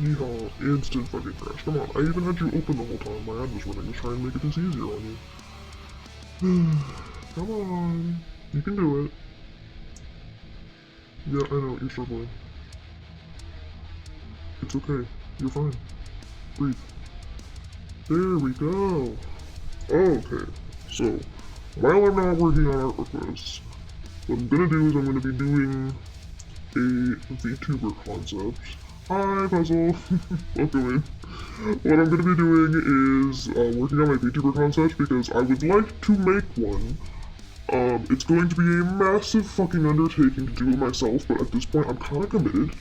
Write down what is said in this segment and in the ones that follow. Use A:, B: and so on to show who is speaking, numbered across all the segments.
A: Yeehaw, instant fucking crash. Come on, I even had you open the whole time. My ad was running to try and make this easier on you. Come on, you can do it. Yeah, I know, you're struggling. It's okay, you're fine. Breathe. There we go. Okay, so, while I'm not working on art requests, what I'm gonna do is I'm gonna be doing a VTuber concept. Hi, Puzzle! Welcome in. What I'm gonna be doing is working on my VTuber concept because I would like to make one. It's going to be a massive fucking undertaking to do it myself, but at this point I'm kinda committed.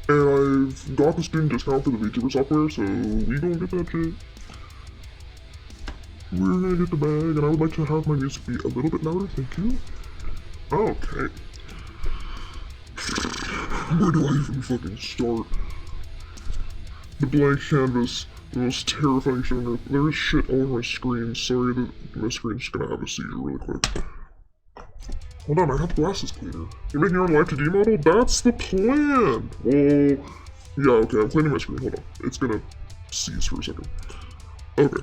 A: And I've got the student discount for the VTuber software, so we gonna get that shit. We're gonna get the bag, and I would like to have my music be a little bit louder, thank you. Okay. Where do I even fucking start? The blank canvas, the most terrifying shit on earth. There is shit all over my screen. Sorry that my screen's gonna have a seizure really quick. Hold on, I have glasses cleaner. You're making your own live 2D model? That's the plan! Well, yeah, okay, I'm cleaning my screen. Hold on. It's gonna seize for a second. Okay.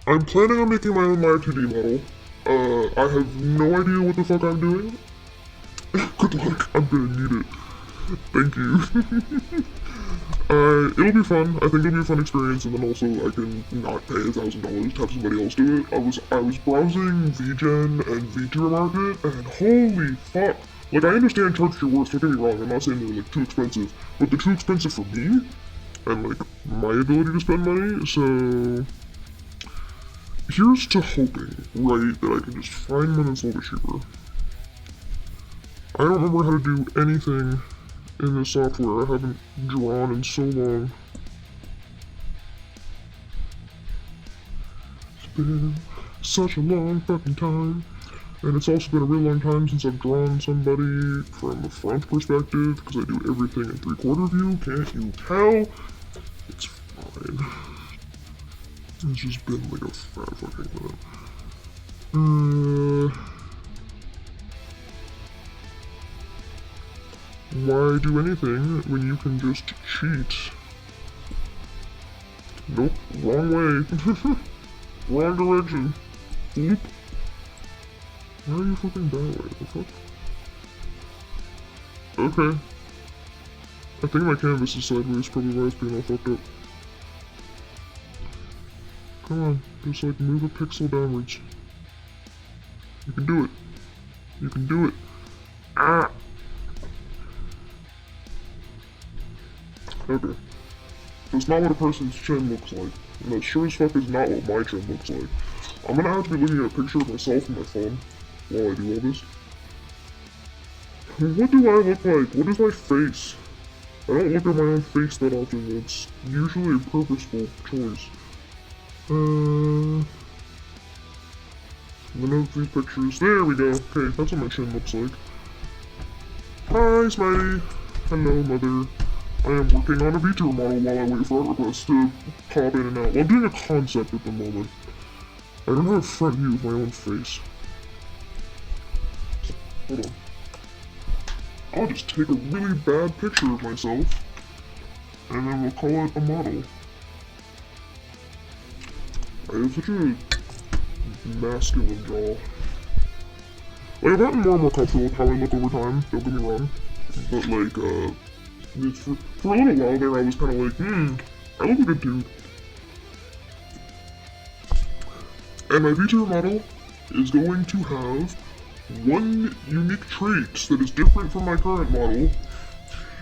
A: I'm planning on making my own live 2D model. I have no idea what the fuck I'm doing. Good luck. I'm gonna need it. Thank you. It'll be fun. I think it'll be a fun experience, and then also I can not pay $1,000 to have somebody else do it. I was browsing VGen and VTuber Market, and holy fuck! Like, I understand charge your worth, don't get me wrong, I'm not saying they're like too expensive, but they're too expensive for me, and like, my ability to spend money, so here's to hoping, right, that I can just find one that's a little bit cheaper. I don't remember how to do anything in this software. I haven't drawn in so long. It's been such a long fucking time. And it's also been a real long time since I've drawn somebody from the front perspective, because I do everything in 3/4 view, can't you tell? It's fine. It's just been like a fat fucking minute. Why do anything when you can just cheat? Nope, wrong way. Wrong direction. Oop. Why are you flipping that way? The fuck? Okay. I think my canvas is sideways, probably why it's being all fucked up. Come on, just like move a pixel downwards. You can do it. You can do it. Ah! Okay. That's not what a person's chin looks like. And that sure as fuck is not what my chin looks like. I'm gonna have to be looking at a picture of myself on my phone while I do all this. What do I look like? What is my face? I don't look at my own face that often. It's usually a purposeful choice. I'm gonna have 3 pictures. There we go. Okay, that's what my chin looks like. Hi, Smitey. Hello, Mother. I am working on a VTuber model while I wait for art requests to pop in and out. Well, I'm doing a concept at the moment. I don't have a front view of my own face. Hold on. I'll just take a really bad picture of myself, and then we'll call it a model. I have such a masculine jaw. Like, I've gotten more and more comfortable with how I look over time, don't get me wrong. But like, for a little while there, I was kind of like, I look like a dude. And my VTuber model is going to have one unique trait that is different from my current model.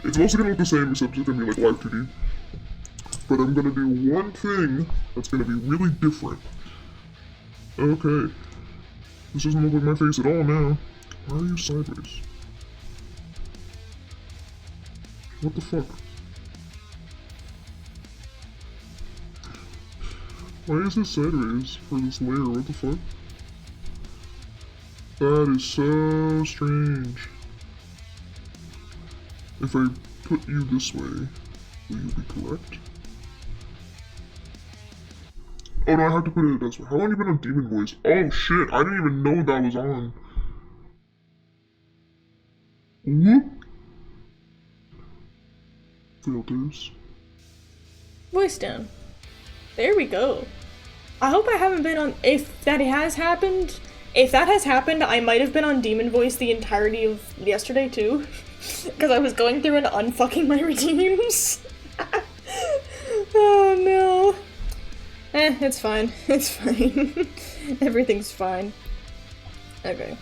A: It's mostly gonna look the same, except it's gonna be like live 2D. But I'm gonna do one thing that's gonna be really different. Okay. This doesn't look like my face at all now. Why are you sideways? What the fuck? Why is this sideways for this layer? What the fuck? That is so strange. If I put you this way, will you be correct? Oh no, I have to put it this way. How long have you been on Demon Voice? Oh shit, I didn't even know that was on. Whoop! Filters.
B: Voice down. There we go. I hope I haven't been on- if that has happened, I might have been on Demon Voice the entirety of yesterday too. Because I was going through and unfucking my redeems. Oh no. It's fine. It's fine. Everything's fine. Okay.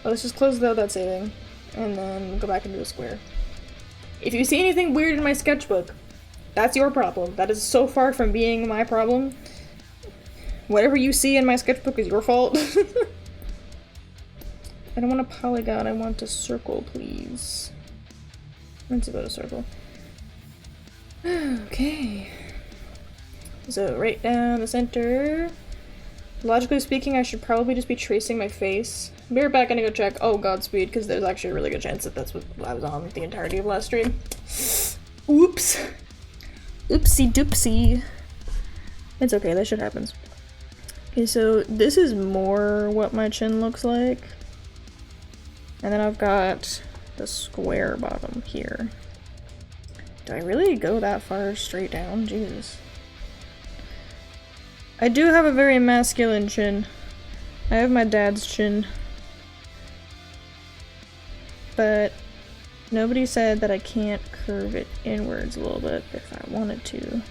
B: Let's just close out that saving, and then go back into the square. If you see anything weird in my sketchbook, that's your problem. That is so far from being my problem. Whatever you see in my sketchbook is your fault. I don't want a polygon, I want a circle, please. Let's go to circle. Okay. So right down the center. Logically speaking, I should probably just be tracing my face. Be right back, I'm gonna go check. Oh, Godspeed, because there's actually a really good chance that that's what I was on the entirety of last stream. Oops. Oopsie doopsie. It's okay, that shit happens. Okay, so this is more what my chin looks like. And then I've got the square bottom here. Do I really go that far straight down? Jesus. I do have a very masculine chin. I have my dad's chin. But nobody said that I can't curve it inwards a little bit if I wanted to.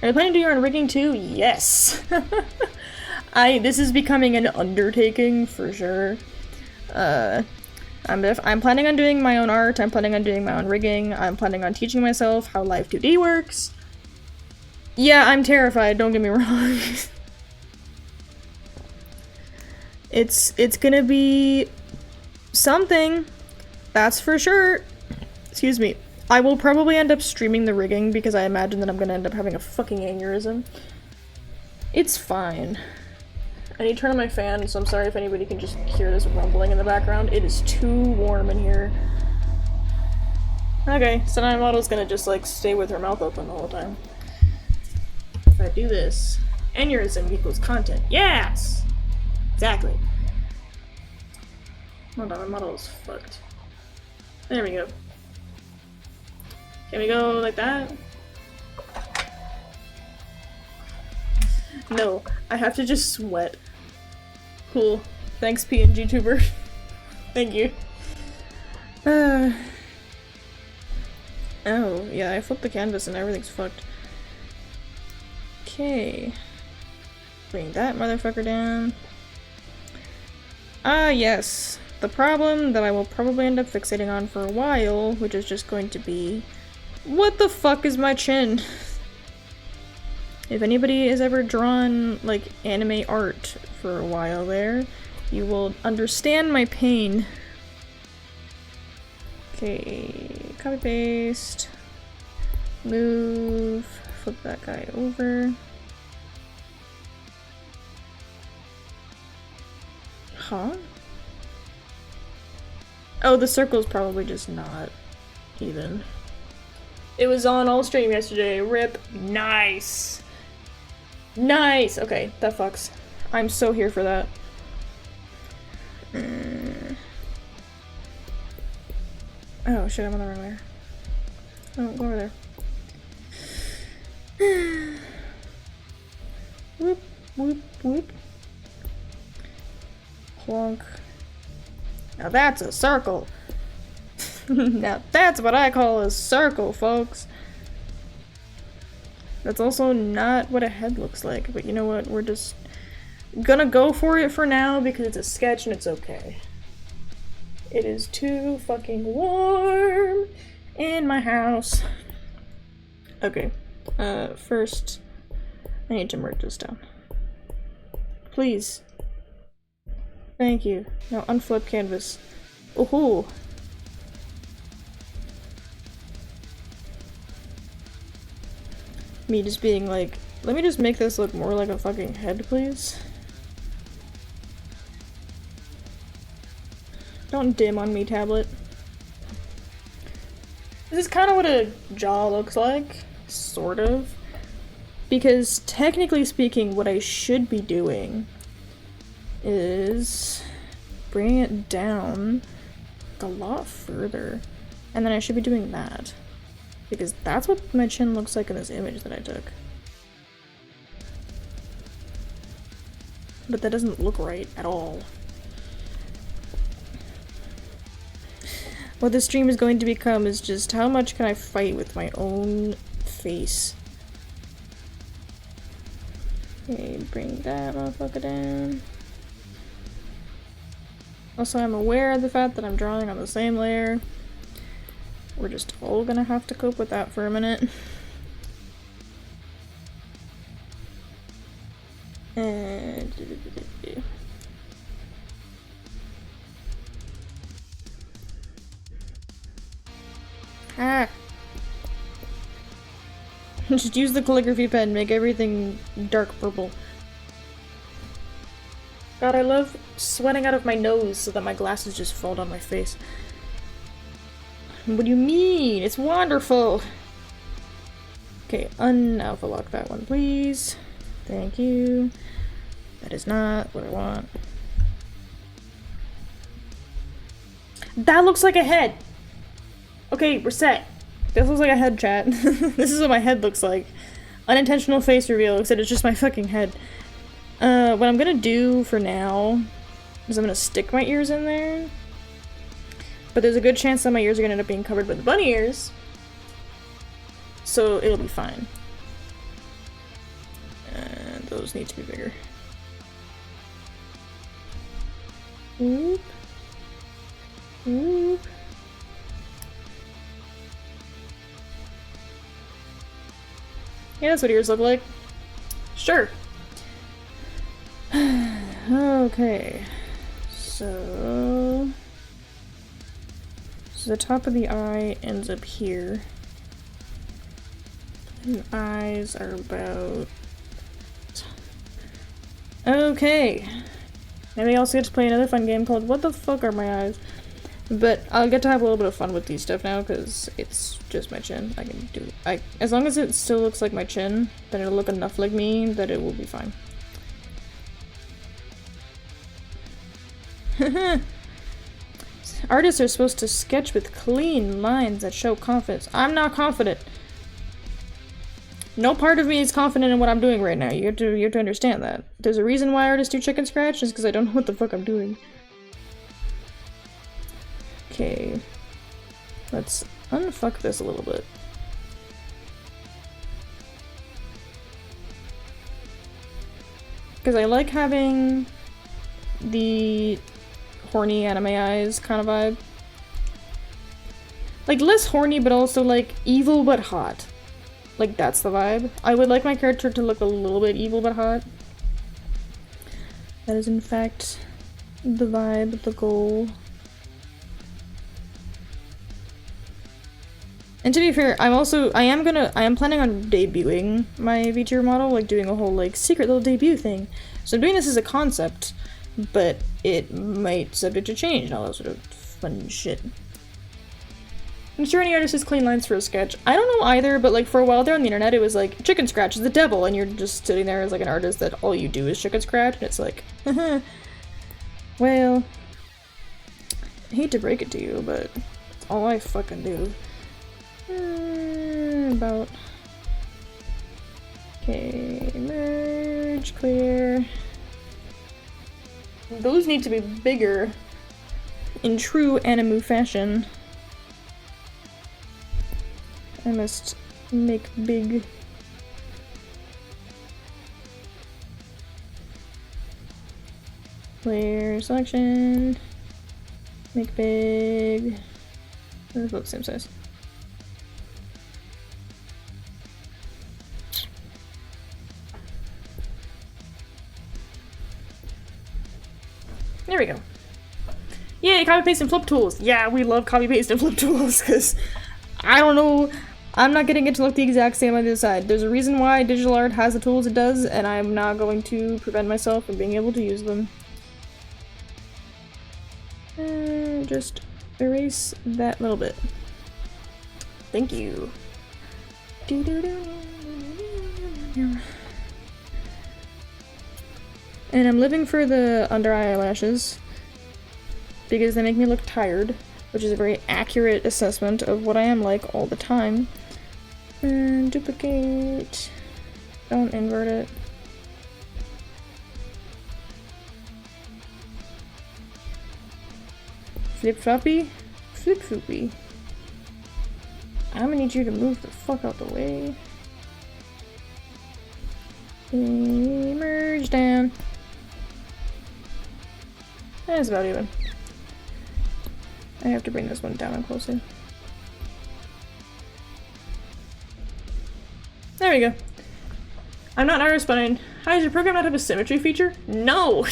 B: Are you planning to do your own rigging too? Yes! This is becoming an undertaking for sure. I'm planning on doing my own art, I'm planning on doing my own rigging, I'm planning on teaching myself how Live 2D works. Yeah, I'm terrified, don't get me wrong. It's gonna be something, that's for sure. Excuse me. I will probably end up streaming the rigging because I imagine that I'm gonna end up having a fucking aneurysm. It's fine. I need to turn on my fan, so I'm sorry if anybody can just hear this rumbling in the background. It is too warm in here. Okay, so now my model's gonna just like stay with her mouth open the whole time. If I do this, aneurysm equals content. Yes! Exactly. Hold on, my model is fucked. There we go. Can we go like that? No, I have to just sweat. Cool. Thanks, PNG tuber. Thank you. Oh, yeah, I flipped the canvas and everything's fucked. Okay. Bring that motherfucker down. Ah, yes. The problem that I will probably end up fixating on for a while, which is just going to be... What the fuck is my chin? If anybody has ever drawn, like, anime art for a while there, you will understand my pain. Okay, copy paste. Move. Flip that guy over. Huh? Oh, the circle's probably just not even. It was on all stream yesterday. RIP. Nice. Nice! Okay, that fucks. I'm so here for that. Oh shit, I'm on the wrong layer. Oh, go over there. Whoop, whoop, whoop. Plonk. Now that's a circle! Now that's what I call a circle, folks! That's also not what a head looks like, but you know what, we're just gonna go for it for now because it's a sketch and it's okay. It is too fucking warm in my house. Okay, first, I need to merge this down. Please. Thank you. Now unflip canvas. Ooh. Me just being like, let me just make this look more like a fucking head, please. Don't dim on me, tablet. This is kind of what a jaw looks like, sort of. Because technically speaking, what I should be doing is bringing it down, a lot further. And then I should be doing that. Because that's what my chin looks like in this image that I took. But that doesn't look right at all. What this stream is going to become is just how much can I fight with my own face. Okay, bring that motherfucker down. Also, I'm aware of the fact that I'm drawing on the same layer. We're just all gonna have to cope with that for a minute. And... ah! Just use the calligraphy pen, make everything dark purple. God, I love sweating out of my nose so that my glasses just fall down my face. What do you mean? It's wonderful! Okay, un-alpha lock that one, please. Thank you. That is not what I want. That looks like a head! Okay, we're set. This looks like a head, chat. This is what my head looks like. Unintentional face reveal, except it's just my fucking head. What I'm gonna do for now is I'm gonna stick my ears in there. But there's a good chance that my ears are gonna end up being covered by the bunny ears. So it'll be fine. And those need to be bigger. Oop. Oop. Yeah, that's what ears look like. Sure. Okay. So the top of the eye ends up here. And the eyes are about... Okay. Maybe I also get to play another fun game called What the Fuck Are My Eyes? But I'll get to have a little bit of fun with these stuff now because it's just my chin. I can do as long as it still looks like my chin, then it'll look enough like me that it will be fine. Artists are supposed to sketch with clean lines that show confidence. I'm not confident. No part of me is confident in what I'm doing right now. You have to understand that. There's a reason why artists do chicken scratch, is because I don't know what the fuck I'm doing. Okay. Let's unfuck this a little bit. Because I like having the horny anime eyes kind of vibe. Like, less horny, but also, like, evil but hot. Like, that's the vibe. I would like my character to look a little bit evil but hot. That is, in fact, the vibe, the goal. And to be fair, I am planning on debuting my VTuber model, like doing a whole, like, secret little debut thing. So I'm doing this as a concept, but it might subject to change and all that sort of fun shit. I'm sure any artist has clean lines for a sketch. I don't know either, but like for a while there on the internet it was like, chicken scratch is the devil, and you're just sitting there as like an artist that all you do is chicken scratch, and it's like, well, I hate to break it to you, but it's all I fucking do. About. Okay, merge, clear. Those need to be bigger in true anime fashion. I must make big. Layer selection. Make big. They're both the same size. There we go. Yay, copy paste and flip tools. Yeah, we love copy paste and flip tools because I don't know. I'm not getting it to look the exact same on the other side. There's a reason why digital art has the tools it does, and I'm not going to prevent myself from being able to use them. Just erase that little bit. Thank you. And I'm living for the under eye eyelashes because they make me look tired. which is a very accurate assessment of what I am like all the time. And duplicate. Don't invert it. Flip floppy? Flip floopy. I'm gonna need you to move the fuck out the way. Merge down. That's about even. I have to bring this one down and closer. There we go. I'm not Iris, but hi, does your program not have a symmetry feature? No!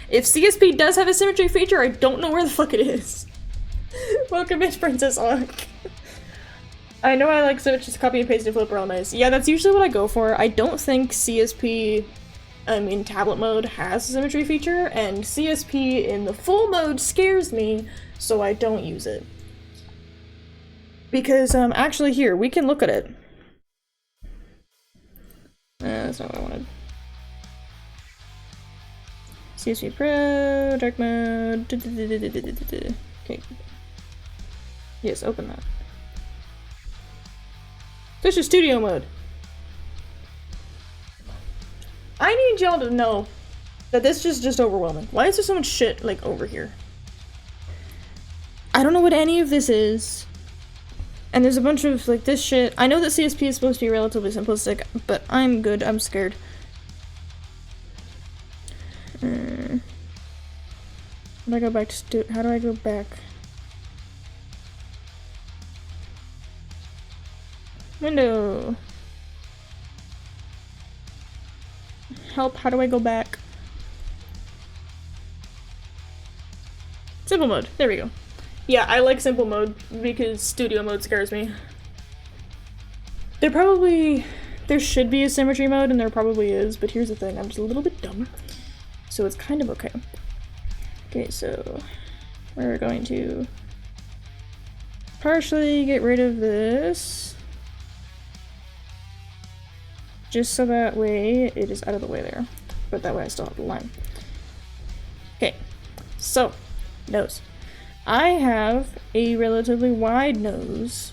B: If CSP does have a symmetry feature, I don't know where the fuck it is. Welcome in, Princess Hawk. I know I like symmetry, just copy and paste and flip are all nice. Yeah, that's usually what I go for. I don't think CSP, in tablet mode has a symmetry feature, and CSP in the full mode scares me, so I don't use it. Because, actually here, we can look at it. That's not what I wanted. CSP Pro, dark mode. Okay. Yes, open that. This is studio mode. I need y'all to know that this is just overwhelming. Why is there so much shit, like, over here? I don't know what any of this is. And there's a bunch of, like, this shit. I know that CSP is supposed to be relatively simplistic, but I'm good. I'm scared. How do I go back to how do I go back? Window. Help, how do I go back? Simple mode. There we go. Yeah, I like simple mode because studio mode scares me. There should be a symmetry mode, and there probably is, but here's the thing, I'm just a little bit dumb. So it's kind of okay. Okay, so we're going to partially get rid of this. Just so that way it is out of the way there. But that way I still have the line. Okay, so, nose. I have a relatively wide nose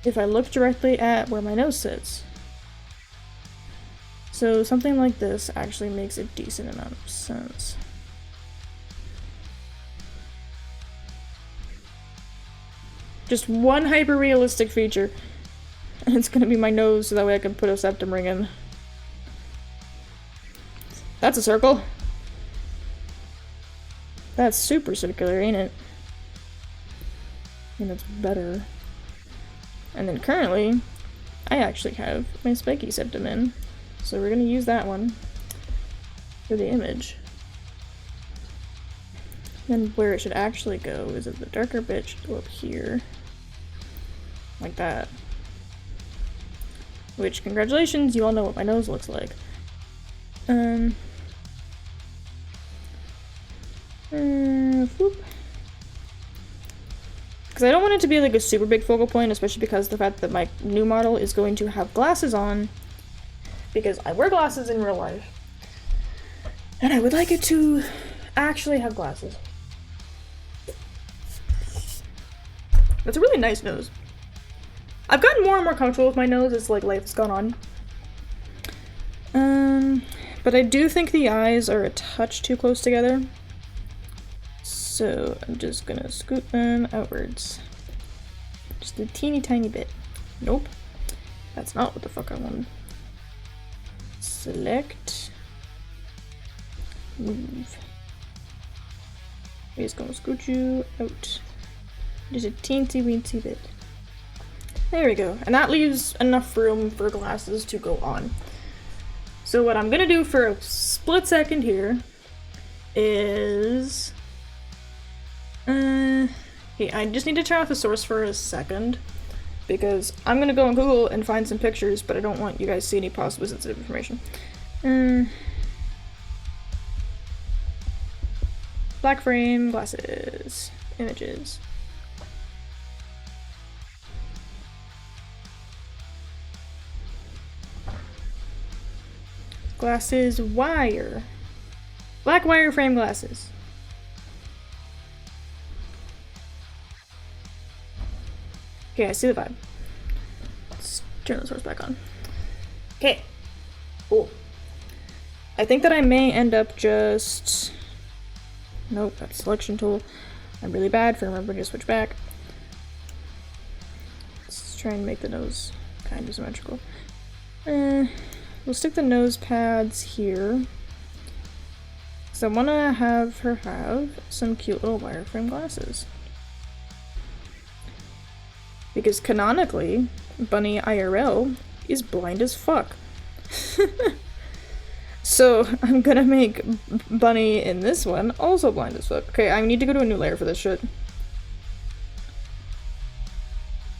B: if I look directly at where my nose sits. So something like this actually makes a decent amount of sense. Just one hyper-realistic feature. And it's gonna be my nose, so that way I can put a septum ring in. That's a circle. That's super circular, ain't it? And it's better. And then currently, I actually have my spiky septum in. So we're gonna use that one for the image. Then where it should actually go is that the darker bit should go up here. Like that. Which, congratulations, you all know what my nose looks like. Whoop. Because I don't want it to be like a super big focal point, especially because of the fact that my new model is going to have glasses on. Because I wear glasses in real life. And I would like it to actually have glasses. That's a really nice nose. I've gotten more and more comfortable with my nose as like life's gone on. But I do think the eyes are a touch too close together. So I'm just gonna scoot them outwards. Just a teeny tiny bit. Nope. That's not what the fuck I wanted. Select. Move. We're just gonna scoot you out. Just a teensy weensy bit. There we go. And that leaves enough room for glasses to go on. So what I'm gonna do for a split second here is... okay, I just need to turn off the source for a second. Because I'm gonna go on Google and find some pictures, but I don't want you guys to see any possibly sensitive information. Black frame, glasses, images. Glasses, wire. Black wire frame glasses. Okay, I see the vibe. Let's turn the source back on. Okay. Cool. I think that I may end up just... Nope, that's selection tool. I'm really bad for remembering to switch back. Let's try and make the nose kind of symmetrical. We'll stick the nose pads here. So I want to have her have some cute little wireframe glasses. Because canonically, Bunny IRL is blind as fuck. So I'm gonna make Bunny in this one also blind as fuck. Okay, I need to go to a new layer for this shit.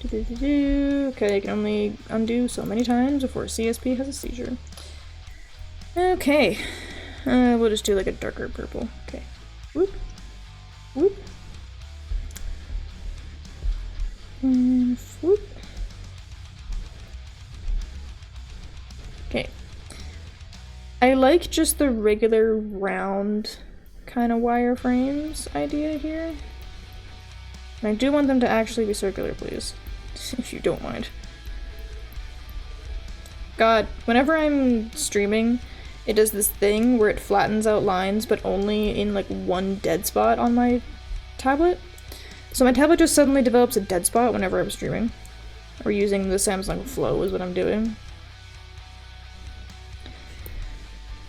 B: Okay, I can only undo so many times before CSP has a seizure. Okay, we'll just do like a darker purple. Okay, whoop, whoop, and whoop. Okay. I like just the regular round kind of wireframes idea here. And I do want them to actually be circular, please. If you don't mind. God, whenever I'm streaming, it does this thing where it flattens out lines, but only in like one dead spot on my tablet. So my tablet just suddenly develops a dead spot whenever I'm streaming. Or using the Samsung Flow is what I'm doing.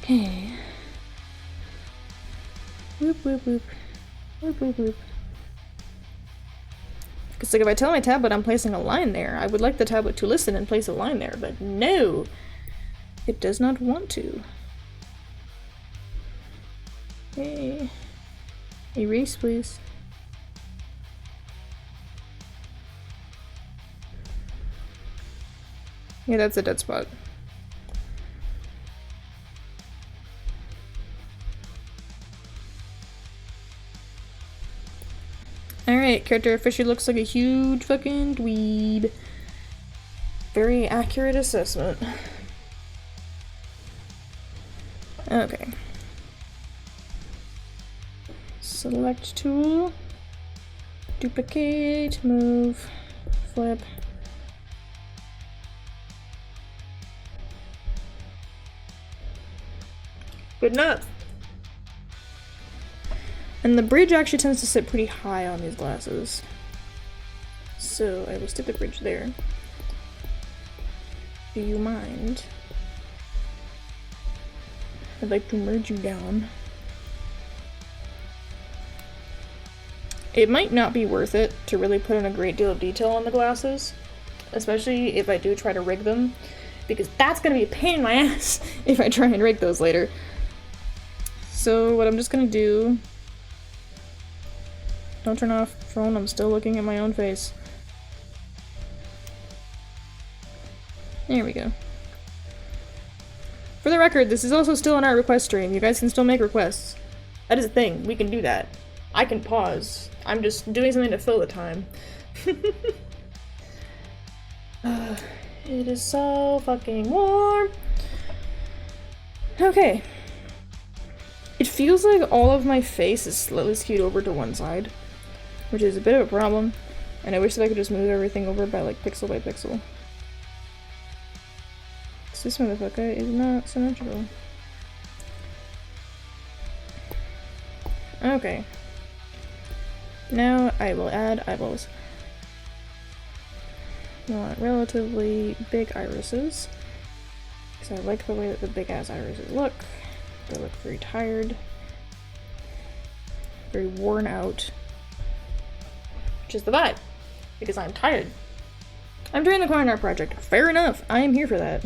B: Okay. Whoop, whoop, whoop. Whoop, whoop, whoop. Because, like, if I tell my tablet I'm placing a line there, I would like the tablet to listen and place a line there, but no! It does not want to. Hey. Erase, please. Yeah, that's a dead spot. Alright, character officially looks like a huge fucking dweeb. Very accurate assessment. Okay. Select tool. Duplicate, move, flip. Good enough. And the bridge actually tends to sit pretty high on these glasses. So I will stick the bridge there. Do you mind? I'd like to merge you down. It might not be worth it to really put in a great deal of detail on the glasses, especially if I do try to rig them, because that's gonna be a pain in my ass if I try and rig those later. So what I'm just gonna do... Don't turn off phone, I'm still looking at my own face. There we go. For the record, this is also still an art request stream. You guys can still make requests. That is a thing. We can do that. I can pause. I'm just doing something to fill the time. It is so fucking warm. Okay. It feels like all of my face is slightly skewed over to one side, which is a bit of a problem, and I wish that I could just move everything over by like pixel by pixel. This motherfucker is not symmetrical. Okay. Now I will add eyeballs. I want relatively big irises, because I like the way that the big ass irises look. They look very tired, very worn out, which is the vibe, because I'm tired. I'm doing the Coin Art project. Fair enough. I am here for that.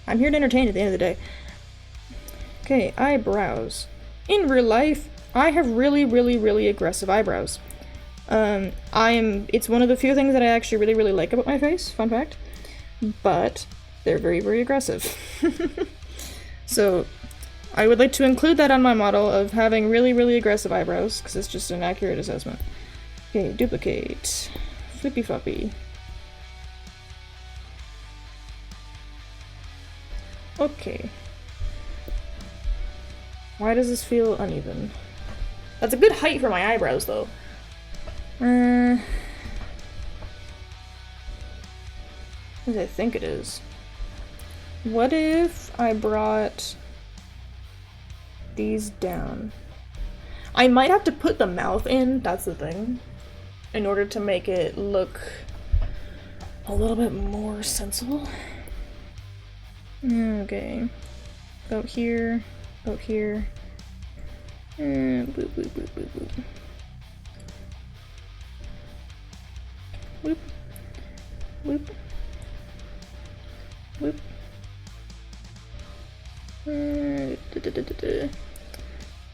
B: I'm here to entertain at the end of the day. Okay, eyebrows. In real life, I have really, really, really aggressive eyebrows. It's one of the few things that I actually really, really like about my face, fun fact. But they're very, very aggressive. So, I would like to include that on my model of having really, really aggressive eyebrows, because it's just an accurate assessment. Okay, duplicate. Flippy floppy. Okay. Why does this feel uneven? That's a good height for my eyebrows, though. As I think it is. What if I brought these down? I might have to put the mouth in, that's the thing, in order to make it look a little bit more sensible. Okay. Out here, out here. And boop, boop, boop, boop, boop. Whoop. Whoop. Whoop. I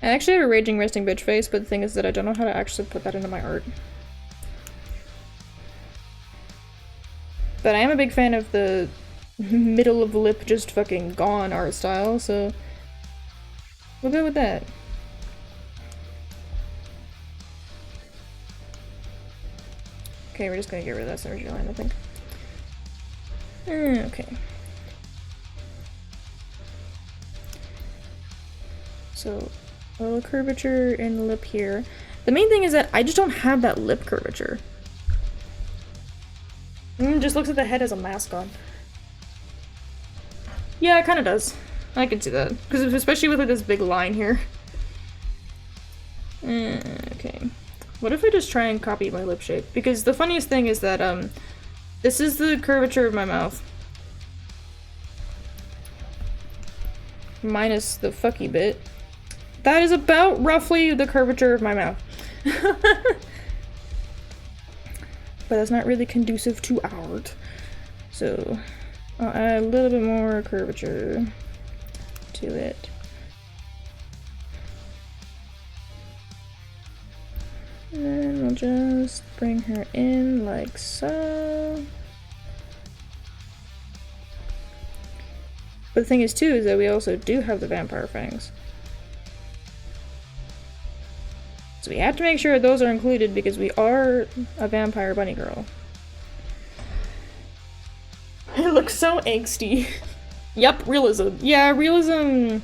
B: actually have a raging resting bitch face, but the thing is that I don't know how to actually put that into my art. But I am a big fan of the middle of lip just fucking gone art style, so we'll go with that. Okay, we're just gonna get rid of that synergy line, I think. Okay. So, a little curvature in the lip here. The main thing is that I just don't have that lip curvature. Just looks at the head as a mask on. Yeah, it kind of does. I can see that. Because especially with like, this big line here. Okay. What if I just try and copy my lip shape? Because the funniest thing is that, this is the curvature of my mouth. Minus the fucky bit. That is about roughly the curvature of my mouth. But that's not really conducive to art. So, I'll add a little bit more curvature to it. And then we'll just bring her in like so. But the thing is too, is that we also do have the vampire fangs. So we have to make sure those are included because we are a vampire bunny girl. It looks so angsty. Yep, realism. Yeah, realism.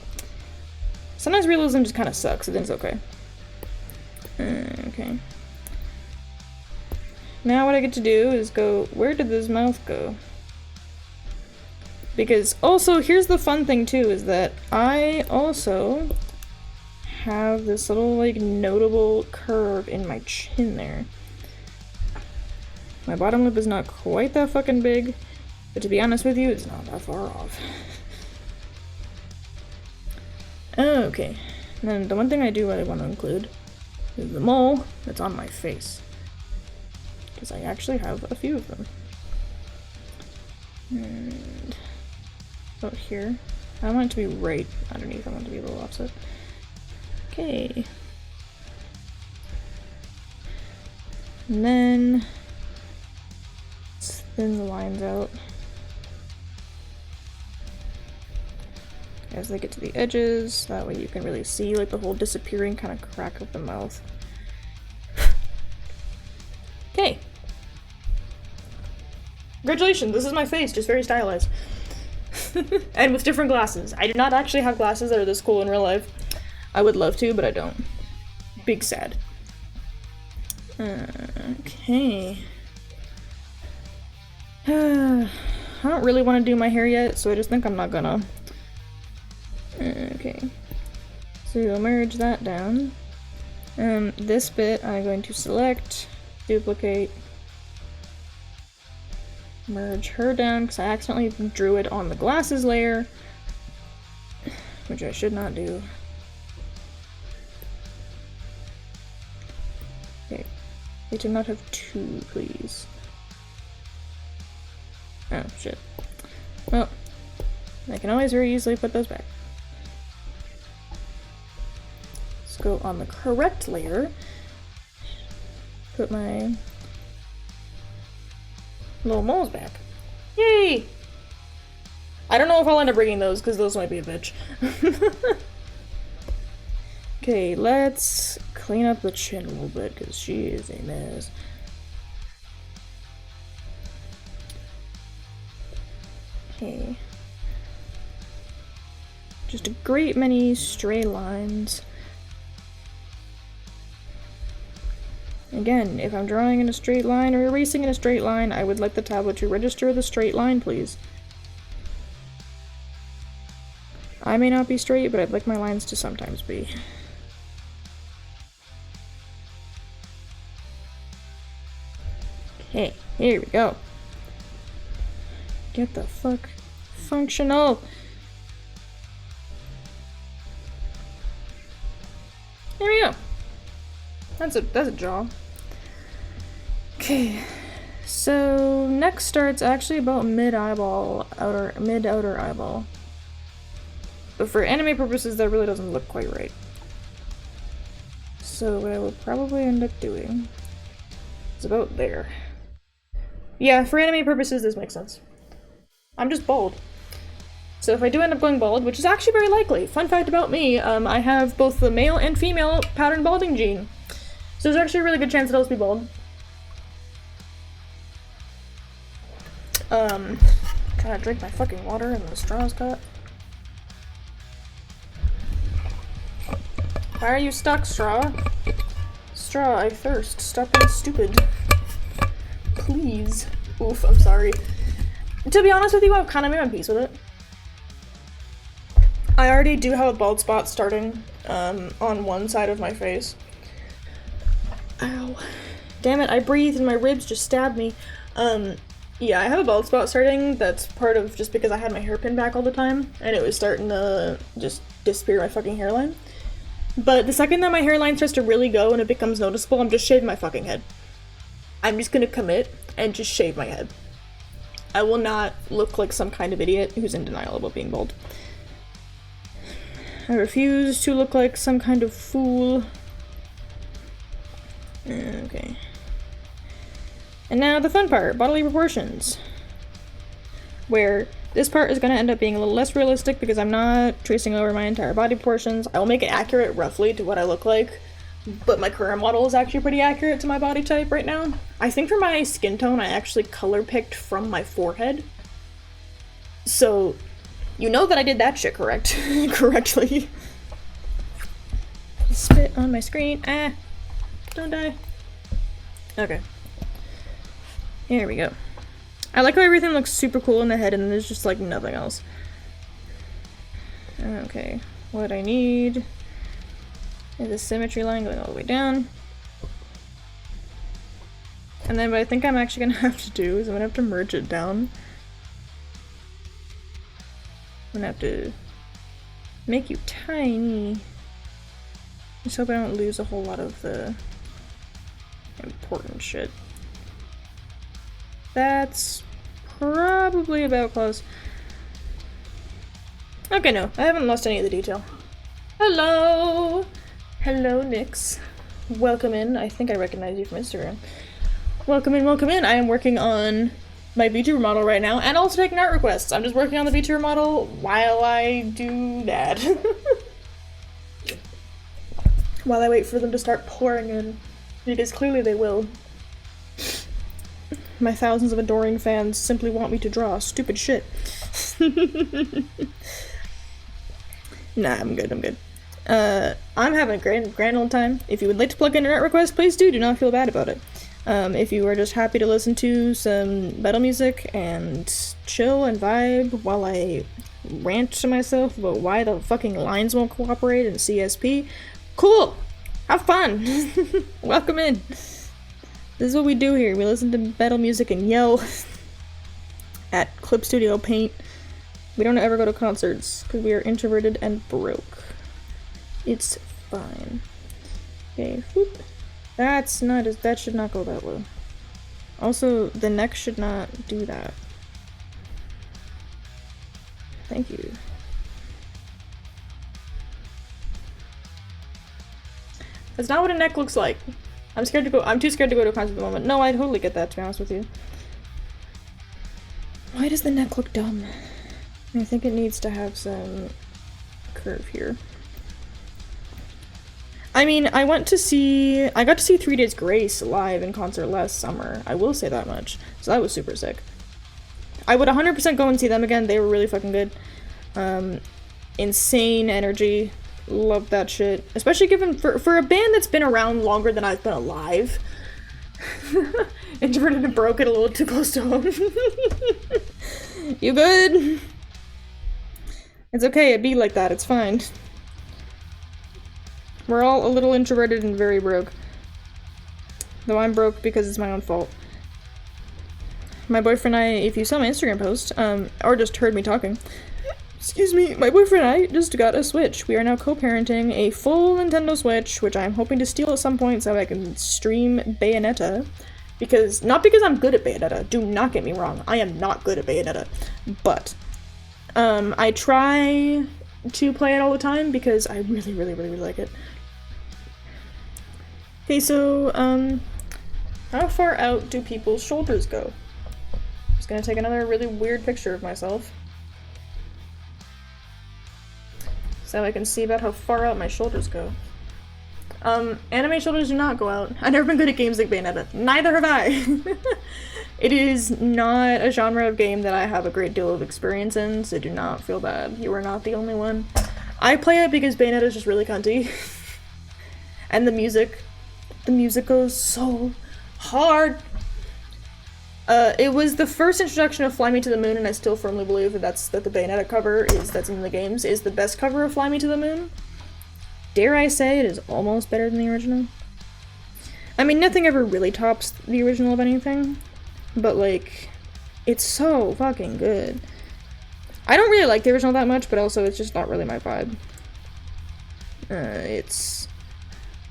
B: Sometimes realism just kind of sucks, and then it's okay. Okay. Now what I get to do is go, where did this mouth go? Because also, here's the fun thing too, is that I also have this little, like, notable curve in my chin there. My bottom lip is not quite that fucking big, but to be honest with you, it's not that far off. Okay, and then the one thing I do really want to include is the mole that's on my face. Because I actually have a few of them. And out here. I want it to be right underneath, I want it to be a little offset. Okay. And then let's thin the lines out as they get to the edges. That way you can really see like the whole disappearing kind of crack of the mouth. Okay. Congratulations, this is my face, just very stylized. And with different glasses. I do not actually have glasses that are this cool in real life. I would love to, but I don't. Big sad. Okay. I don't really want to do my hair yet, so I just think I'm not gonna. Okay. So we'll merge that down. This bit I'm going to select, duplicate, merge her down because I accidentally drew it on the glasses layer, which I should not do. Okay, we do not have two, please. Oh, shit. Well, I can always very easily put those back. Let's go on the correct layer. Put my little moles back. Yay! I don't know if I'll end up bringing those because those might be a bitch. Okay, let's clean up the chin a little bit because she is a mess. Okay. Just a great many stray lines. Again, if I'm drawing in a straight line or erasing in a straight line, I would like the tablet to register the straight line, please. I may not be straight, but I'd like my lines to sometimes be. Okay, here we go. Get the fuck functional. There we go. That's a jaw. Okay. So next starts actually about mid outer eyeball. But for anime purposes that really doesn't look quite right. So what I will probably end up doing is about there. Yeah, for anime purposes this makes sense. I'm just bald. So if I do end up going bald, which is actually very likely, fun fact about me, I have both the male and female pattern balding gene. So there's actually a really good chance that I'll just be bald. Trying to drink my fucking water and the straw's cut. Why are you stuck, straw? Straw, I thirst. Stop being stupid. Please. Oof, I'm sorry. To be honest with you, I've kind of made my peace with it. I already do have a bald spot starting on one side of my face. Ow. Damn it, I breathed and my ribs just stabbed me. Yeah, I have a bald spot starting that's part of just because I had my hair pinned back all the time and it was starting to just disappear my fucking hairline. But the second that my hairline starts to really go and it becomes noticeable, I'm just shaving my fucking head. I'm just gonna commit and just shave my head. I will not look like some kind of idiot who's in denial about being bald. I refuse to look like some kind of fool. Okay. And now the fun part, bodily proportions. Where this part is going to end up being a little less realistic because I'm not tracing over my entire body proportions. I will make it accurate roughly to what I look like, but my current model is actually pretty accurate to my body type right now. I think for my skin tone, I actually color picked from my forehead. So, you know that I did that shit correctly. Spit on my screen. Ah, don't die. Okay. Here we go. I like how everything looks super cool in the head and then there's just like nothing else. Okay, what I need is a symmetry line going all the way down. And then what I think I'm actually gonna have to do is I'm gonna have to merge it down. I'm gonna have to make you tiny. Just hope I don't lose a whole lot of the important shit. That's probably about close. Okay, no, I haven't lost any of the detail. Hello! Hello, Nyx. Welcome in. I think I recognize you from Instagram. Welcome in, welcome in. I am working on my VTuber model right now and also taking art requests. I'm just working on the VTuber model while I do that. While I wait for them to start pouring in. Because clearly they will. My thousands of adoring fans simply want me to draw stupid shit. Nah, I'm good. I'm having a grand old time. If you would like to plug in an art request, please do not feel bad about it. If you are just happy to listen to some metal music and chill and vibe while I rant to myself about why the fucking lines won't cooperate in CSP, cool! Have fun! Welcome in! This is what we do here. We listen to metal music and yell at Clip Studio Paint. We don't ever go to concerts because we are introverted and broke. It's fine. Okay, whoop. That should not go that low. Also, the neck should not do that. Thank you. That's not what a neck looks like. I'm too scared to go to a concert at the moment. No, I totally get that, to be honest with you. Why does the neck look dumb? I think it needs to have some curve here. I mean, I got to see 3 Days Grace live in concert last summer. I will say that much. So that was super sick. I would 100% go and see them again. They were really fucking good. Insane energy. Love that shit. Especially given for a band that's been around longer than I've been alive. Introverted and broke it a little too close to home. You good? It's okay, it be like that, it's fine. We're all a little introverted and very broke. Though I'm broke because it's my own fault. My boyfriend and I, if you saw my Instagram post, or just heard me talking, excuse me, my boyfriend and I just got a Switch. We are now co-parenting a full Nintendo Switch, which I'm hoping to steal at some point so I can stream Bayonetta. Not because I'm good at Bayonetta, do not get me wrong, I am not good at Bayonetta, but, I try to play it all the time because I really, really, really, really like it. Okay, so, how far out do people's shoulders go? I'm just gonna take another really weird picture of myself. So I can see about how far out my shoulders go. Anime shoulders do not go out. I've never been good at games like Bayonetta. Neither have I! It is not a genre of game that I have a great deal of experience in, so do not feel bad. You are not the only one. I play it because Bayonetta is just really cunty. And the music goes so hard. It was the first introduction of Fly Me to the Moon, and I still firmly believe that the Bayonetta cover that's in the games is the best cover of Fly Me to the Moon. Dare I say it is almost better than the original. I mean, nothing ever really tops the original of anything, but like, it's so fucking good. I don't really like the original that much, but also it's just not really my vibe.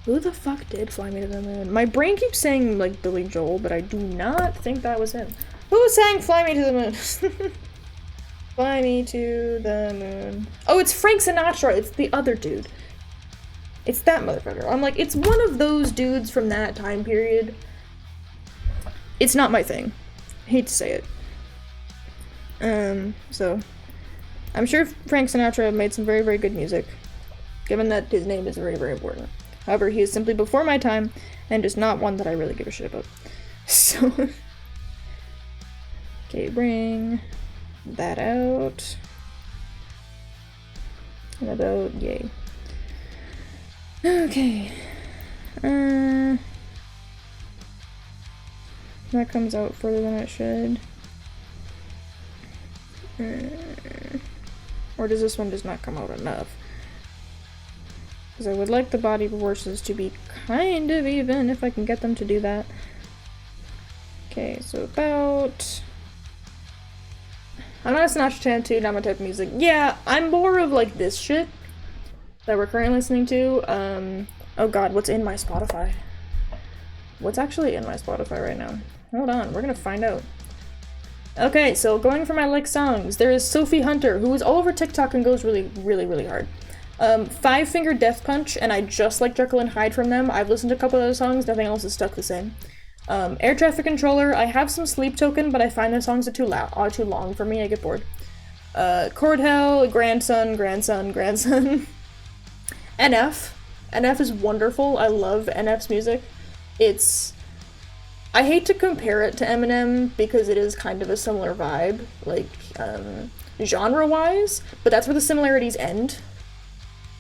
B: Who the fuck did Fly Me to the Moon? My brain keeps saying, like, Billy Joel, but I do not think that was him. Who sang Fly Me to the Moon? Fly Me to the Moon. Oh, it's Frank Sinatra. It's the other dude. It's that motherfucker. I'm like, it's one of those dudes from that time period. It's not my thing. I hate to say it. So, I'm sure Frank Sinatra made some very, very good music, given that his name is very, very important. However, he is simply before my time, and just not one that I really give a shit about. So, okay, bring that out. And about, yay. Okay. That comes out further than it should. Or does this one just not come out enough? Because I would like the body proportions to be kind of even, if I can get them to do that. Okay, so about... I'm not a Sinatra fan too, not my type of music. Yeah, I'm more of like this shit that we're currently listening to. Oh god, what's in my Spotify? What's actually in my Spotify right now? Hold on, we're gonna find out. Okay, so going for my like songs, there is Sophie Hunter, who is all over TikTok and goes really, really, really hard. Five Finger Death Punch, and I just like Jekyll and Hyde from them. I've listened to a couple of those songs, nothing else is stuck the same. Air Traffic Controller, I have some Sleep Token, but I find their songs are too long for me, I get bored. Cordell, Grandson. NF. NF is wonderful, I love NF's music. I hate to compare it to Eminem, because it is kind of a similar vibe, like, genre-wise, but that's where the similarities end.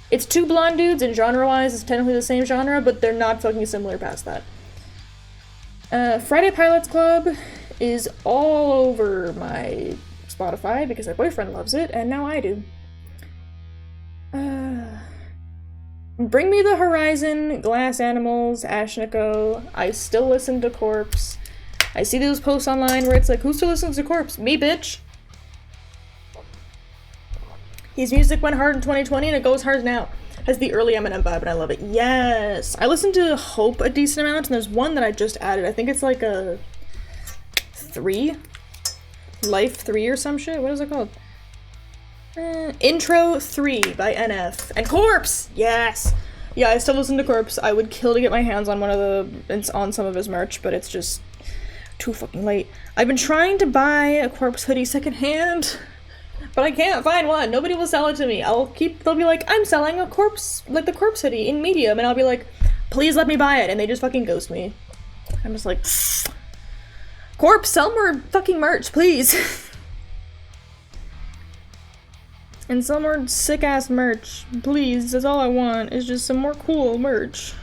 B: It's two blonde dudes, and genre-wise it's technically the same genre, but they're not fucking similar past that. Friday Pilots Club is all over my Spotify, because my boyfriend loves it, and now I do. Bring Me the Horizon, Glass Animals, Ashniko, I still listen to Corpse. I see those posts online where it's like, who still listens to Corpse? Me, bitch! His music went hard in 2020 and it goes hard now. Has the early Eminem vibe and I love it. Yes! I listen to Hope a decent amount, and there's one that I just added. I think it's like a 3? Life 3 or some shit? What is it called? Intro 3 by NF. And Corpse! Yes! Yeah, I still listen to Corpse. I would kill to get my hands on on some of his merch, but it's just too fucking late. I've been trying to buy a Corpse hoodie secondhand, but I can't find one. Nobody will sell it to me. They'll be like, I'm selling a Corpse, like the Corpse hoodie in medium, and I'll be like, please let me buy it, and they just fucking ghost me. I'm just like, Corpse, sell more fucking merch, please. And some more sick-ass merch. Please, that's all I want, is just some more cool merch.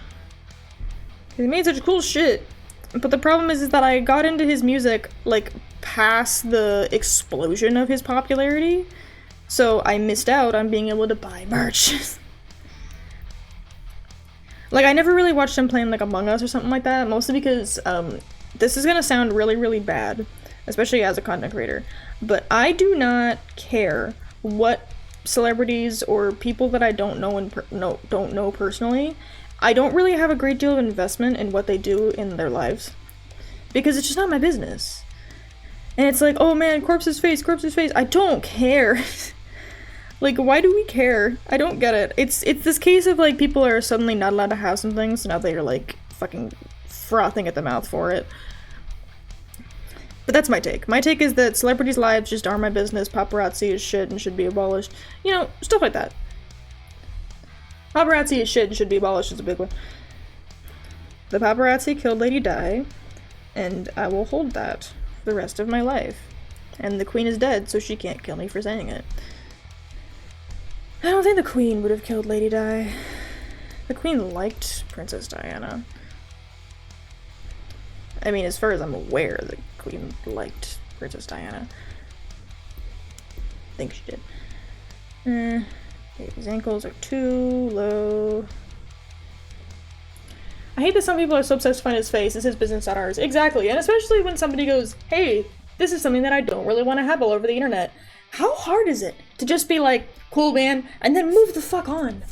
B: He made such cool shit. But the problem is that I got into his music, like, past the explosion of his popularity. So I missed out on being able to buy merch. Like, I never really watched him playing, like, Among Us or something like that, mostly because, this is gonna sound really, really bad, especially as a content creator, but I do not care what celebrities or people that I don't know and don't know personally. I don't really have a great deal of investment in what they do in their lives, because it's just not my business. And it's like, oh man, corpse's face, I don't care. Like, why do we care? I don't get it. It's this case of, like, people are suddenly not allowed to have some things, so now they're, like, fucking frothing at the mouth for it. But that's my take. My take is that celebrities' lives just aren't my business, paparazzi is shit and should be abolished. You know, stuff like that. Paparazzi is shit and should be abolished is a big one. The paparazzi killed Lady Di, and I will hold that for the rest of my life. And the queen is dead, so she can't kill me for saying it. I don't think the queen would have killed Lady Di. The queen liked Princess Diana. I mean, as far as I'm aware, the queen liked Princess Diana. I think she did. Okay, his ankles are too low. I hate that some people are so obsessed to find his face. It's his business, not ours. Exactly, and especially when somebody goes, hey, this is something that I don't really want to have all over the internet. How hard is it to just be like, cool man, and then move the fuck on?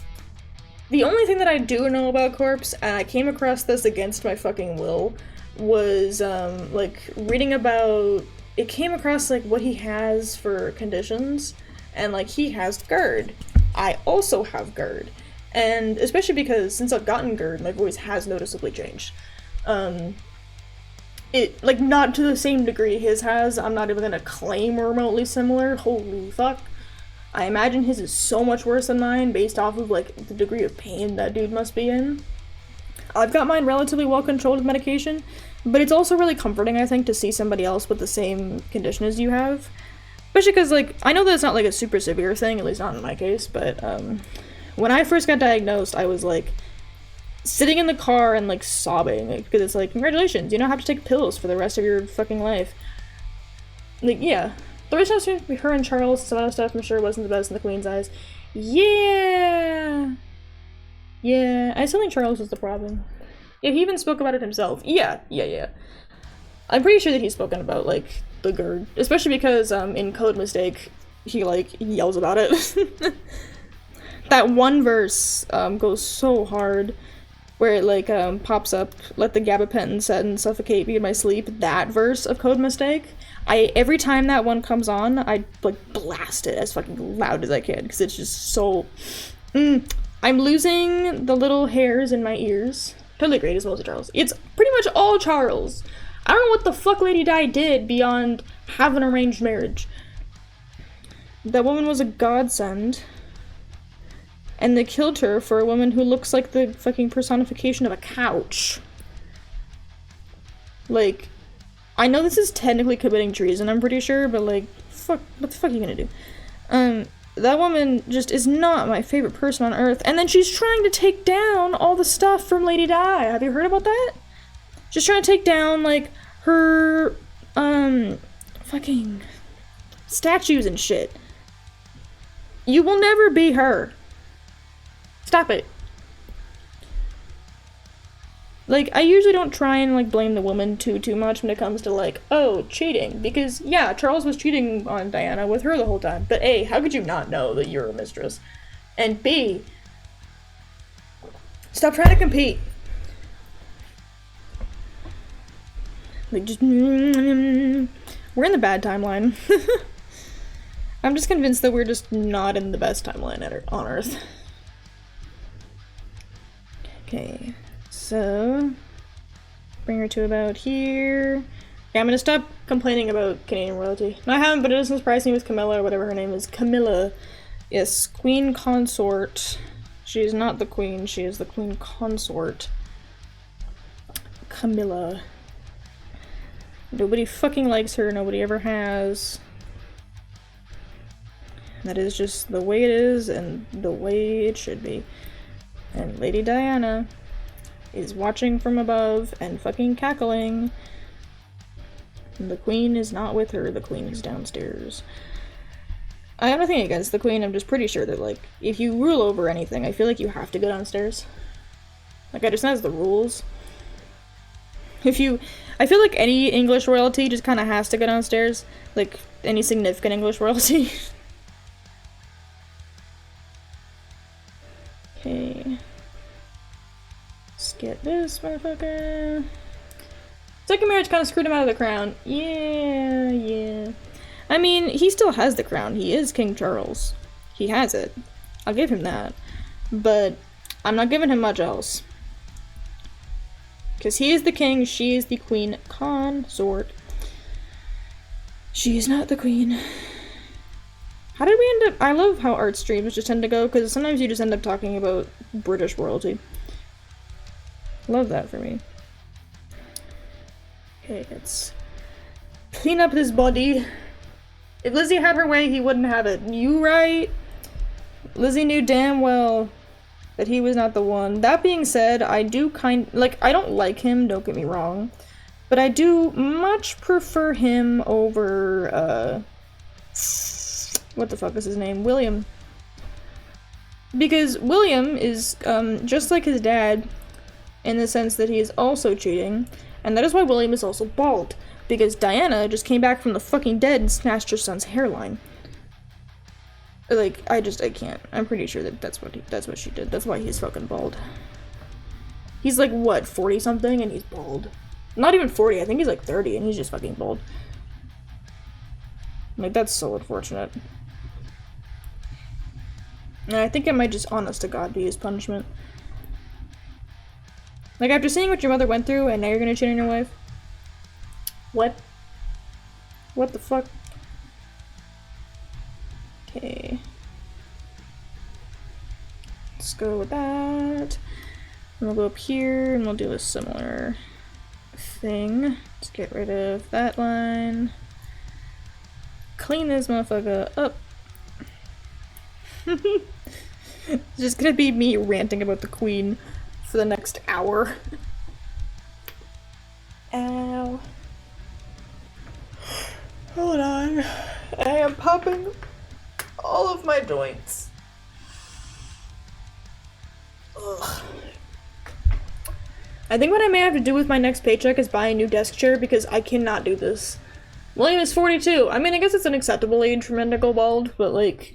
B: The only thing that I do know about Corpse, and I came across this against my fucking will, was, like, reading about, it came across, like, what he has for conditions, and, like, he has GERD. I also have GERD. And especially because since I've gotten GERD, my voice has noticeably changed. It, like, not to the same degree his has. I'm not even gonna claim we're remotely similar. Holy fuck. I imagine his is so much worse than mine based off of, like, the degree of pain that dude must be in. I've got mine relatively well controlled with medication, but it's also really comforting, I think, to see somebody else with the same condition as you have. Especially because, like, I know that it's not, like, a super severe thing, at least not in my case, but, when I first got diagnosed, I was, like, sitting in the car and, like, sobbing, like, because it's like, congratulations, you don't have to take pills for the rest of your fucking life. Like, yeah. The rest of it, her and Charles, some other stuff, I'm sure wasn't the best in the Queen's eyes. Yeah! Yeah, I still think Charles was the problem. Yeah, he even spoke about it himself. Yeah. I'm pretty sure that he's spoken about, like, the GERD. Especially because, in Code Mistake, he, like, yells about it. That one verse, goes so hard. Where it, like, pops up, let the gabapentin set and suffocate me in my sleep. That verse of Code Mistake. Every time that one comes on, I, like, blast it as fucking loud as I can. Because it's just so... I'm losing the little hairs in my ears. Totally great as well as Charles. It's pretty much all Charles. I don't know what the fuck Lady Di did beyond have an arranged marriage. That woman was a godsend. And they killed her for a woman who looks like the fucking personification of a couch. Like, I know this is technically committing treason, I'm pretty sure, but like, fuck, what the fuck are you gonna do? That woman just is not my favorite person on earth. And then she's trying to take down all the stuff from Lady Di. Have you heard about that? She's trying to take down, like, her, fucking statues and shit. You will never be her. Stop it. Like, I usually don't try and, like, blame the woman too much when it comes to, like, oh, cheating. Because, yeah, Charles was cheating on Diana with her the whole time. But A, how could you not know that you're a mistress? And B, stop trying to compete. Like, just... We're in the bad timeline. I'm just convinced that we're just not in the best timeline on Earth. Okay, so bring her to about here. Yeah, I'm gonna stop complaining about Canadian royalty. No, I haven't, but it doesn't surprise me with Camilla or whatever her name is. Camilla. Yes, queen consort. She is not the queen, she is the queen consort. Camilla. Nobody fucking likes her, nobody ever has. That is just the way it is and the way it should be. And Lady Diana is watching from above and fucking cackling. And the queen is not with her, the queen is downstairs. I have nothing against the queen, I'm just pretty sure that, like, if you rule over anything, I feel like you have to go downstairs. Like, I just know it's the rules. I feel like any English royalty just kind of has to go downstairs. Like, any significant English royalty. Okay. Let's get this motherfucker. Second marriage kind of screwed him out of the crown. Yeah. I mean, he still has the crown. He is King Charles. He has it. I'll give him that. But I'm not giving him much else. Because he is the king, she is the queen consort. She is not the queen. How did we end up? I love how art streams just tend to go, because sometimes you just end up talking about British royalty. Love that for me. Okay, let's clean up this body. If Lizzie had her way, he wouldn't have it. You right? Lizzie knew damn well that he was not the one. That being said, I do I don't like him, don't get me wrong. But I do much prefer him over, what the fuck is his name? William. Because William is, just like his dad, in the sense that he is also cheating, and that is why William is also bald. Because Diana just came back from the fucking dead and snatched her son's hairline. Like, I can't. I'm pretty sure that that's what she did. That's why he's fucking bald. He's like, what, 40-something, and he's bald. Not even 40, I think he's like 30, and he's just fucking bald. Like, that's so unfortunate. And I think it might just, honest to God, be his punishment. Like, after seeing what your mother went through, and now you're gonna cheat on your wife? What? What the fuck? Okay. Let's go with that. And we'll go up here, and we'll do a similar thing. Let's get rid of that line. Clean this motherfucker up. It's just gonna be me ranting about the queen for the next hour. Ow. Hold on. I am popping all of my joints. Ugh. I think what I may have to do with my next paycheck is buy a new desk chair because I cannot do this. William is 42. I mean, I guess it's an acceptable age for men to go bald, but like...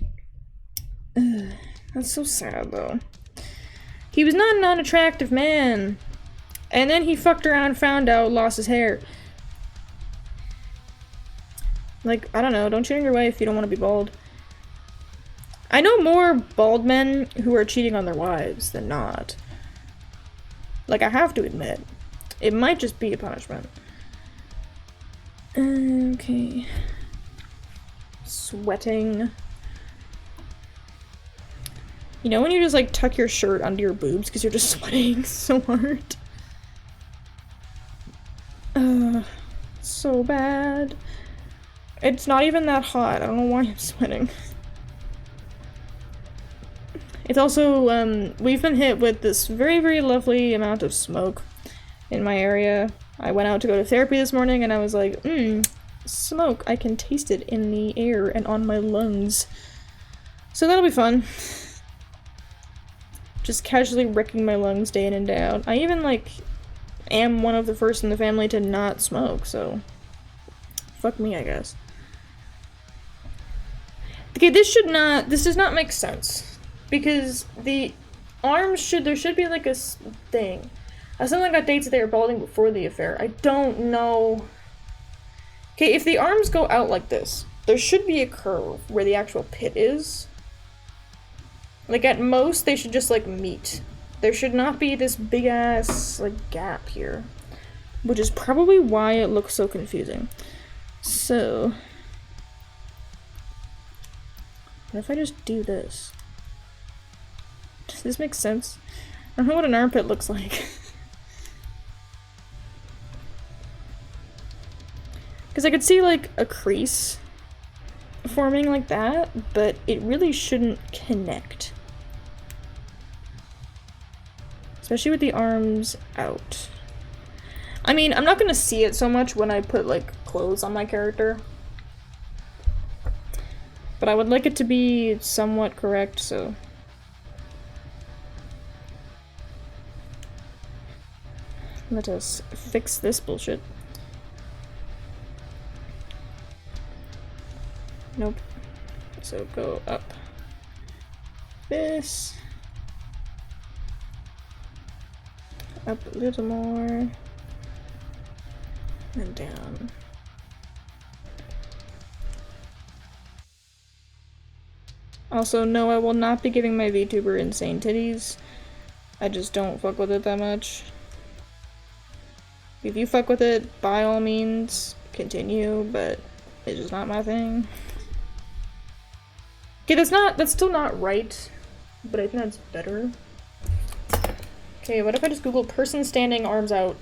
B: that's so sad, though. He was not an unattractive man. And then he fucked around, found out, lost his hair. Like, I don't know, don't cheat on your wife if you don't want to be bald. I know more bald men who are cheating on their wives than not. Like, I have to admit. It might just be a punishment. Okay. Sweating. You know when you just, like, tuck your shirt under your boobs because you're just sweating so hard? So bad. It's not even that hot. I don't know why I'm sweating. It's also, we've been hit with this very, very lovely amount of smoke in my area. I went out to go to therapy this morning and I was like, smoke. I can taste it in the air and on my lungs. So that'll be fun. Just casually wrecking my lungs day in and day out. I even, like, am one of the first in the family to not smoke, so... fuck me, I guess. Okay, this does not make sense. Because the arms there should be like a thing. Someone got dates that they were balding before the affair. I don't know. Okay, if the arms go out like this, there should be a curve where the actual pit is. Like, at most, they should just, like, meet. There should not be this big-ass, like, gap here. Which is probably why it looks so confusing. So... what if I just do this? Does this make sense? I don't know what an armpit looks like. Because I could see, like, a crease forming like that, but it really shouldn't connect. Especially with the arms out. I mean, I'm not gonna see it so much when I put, like, clothes on my character. But I would like it to be somewhat correct, so... Let us fix this bullshit. Nope. So go up. This. Up a little more. And down. Also, no, I will not be giving my VTuber insane titties. I just don't fuck with it that much. If you fuck with it, by all means, continue, but it's just not my thing. Okay, that's still not right, but I think that's better. Okay, what if I just Google person standing, arms out?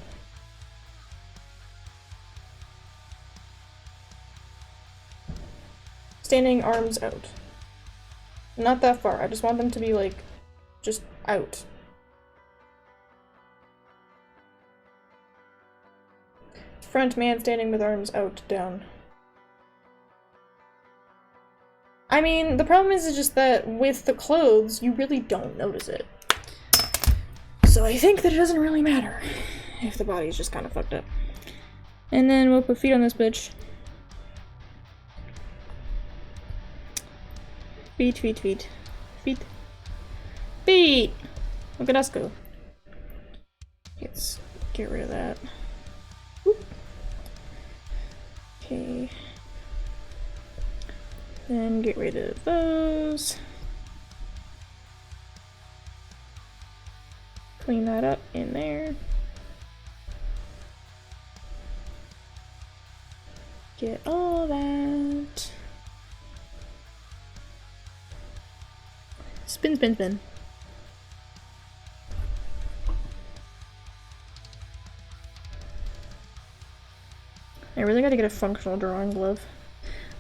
B: Standing, arms out. Not that far, I just want them to be, like, just out. Front man standing with arms out, down. I mean, the problem is just that with the clothes, you really don't notice it. So I think that it doesn't really matter if the body's just kind of fucked up. And then we'll put feet on this bitch. Feet, feet, feet. Feet. Feet! Look at us go. Let's get rid of that. Whoop. Okay. Then get rid of those. Clean that up in there. Get all that. Spin, spin, spin. I really gotta get a functional drawing glove.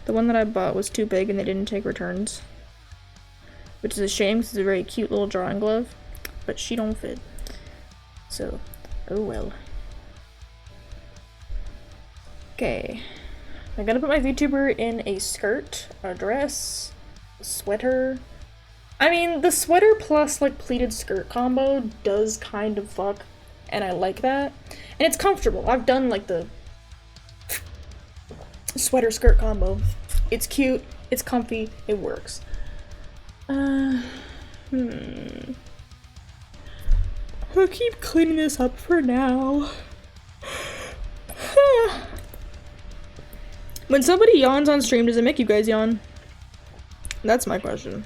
B: The one that I bought was too big and they didn't take returns. Which is a shame because it's a very cute little drawing glove. But she don't fit. So, oh well. Okay. I gotta put my VTuber in a skirt, a dress, a sweater. I mean, the sweater plus like pleated skirt combo does kind of fuck. And I like that. And it's comfortable. I've done like the sweater skirt combo. It's cute, it's comfy, it works. I'll keep cleaning this up for now. When somebody yawns on stream, does it make you guys yawn? That's my question.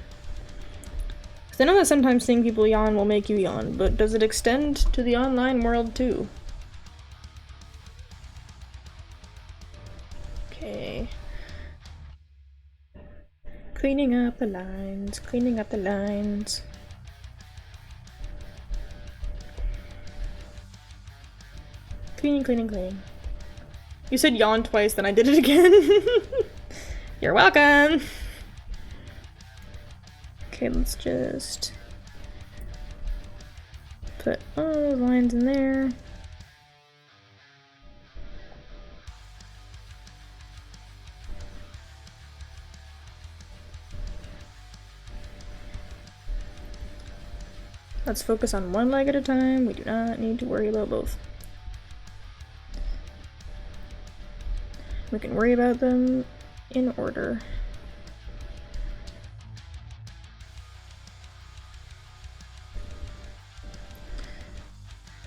B: Because I know that sometimes seeing people yawn will make you yawn, but does it extend to the online world too? Okay. Cleaning up the lines, cleaning up the lines. Cleaning, cleaning, cleaning. You said yawn twice, then I did it again. You're welcome! Okay, let's just put all the lines in there. Let's focus on one leg at a time. We do not need to worry about both. We can worry about them in order.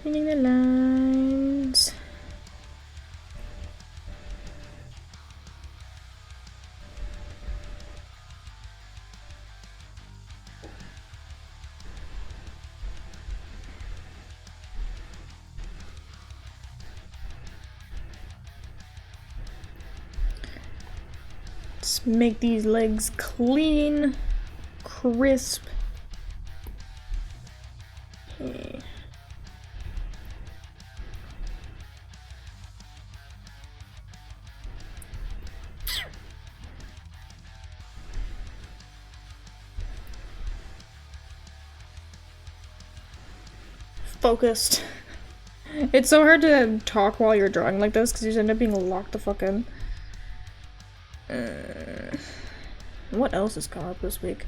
B: Cleaning the lines. Let's make these legs clean, crisp. Okay. focused. It's so hard to talk while you're drawing like this because you end up being locked the fuck in. What else has come up this week?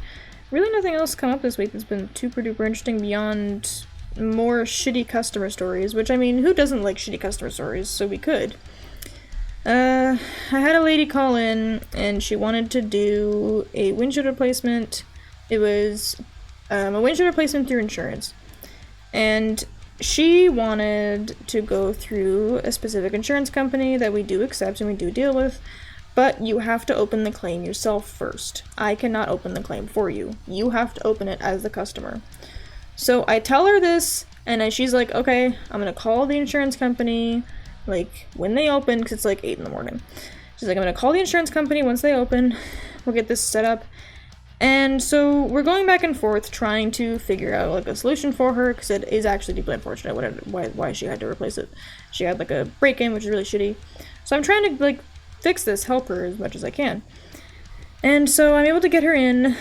B: Really nothing else come up this week that's been super duper interesting beyond more shitty customer stories, which, I mean, who doesn't like shitty customer stories? So we could. I had a lady call in and she wanted to do a windshield replacement. It was a windshield replacement through insurance. And she wanted to go through a specific insurance company that we do accept and we do deal with, but you have to open the claim yourself first. I cannot open the claim for you. You have to open it as the customer. So I tell her this, and she's like, okay, I'm gonna call the insurance company, like, when they open, because it's like 8 in the morning. She's like, I'm gonna call the insurance company once they open, we'll get this set up. And so we're going back and forth trying to figure out like a solution for her, because it is actually deeply unfortunate why she had to replace it. She had like a break-in, which is really shitty. So I'm trying to like fix this, help her as much as I can. And so I'm able to get her in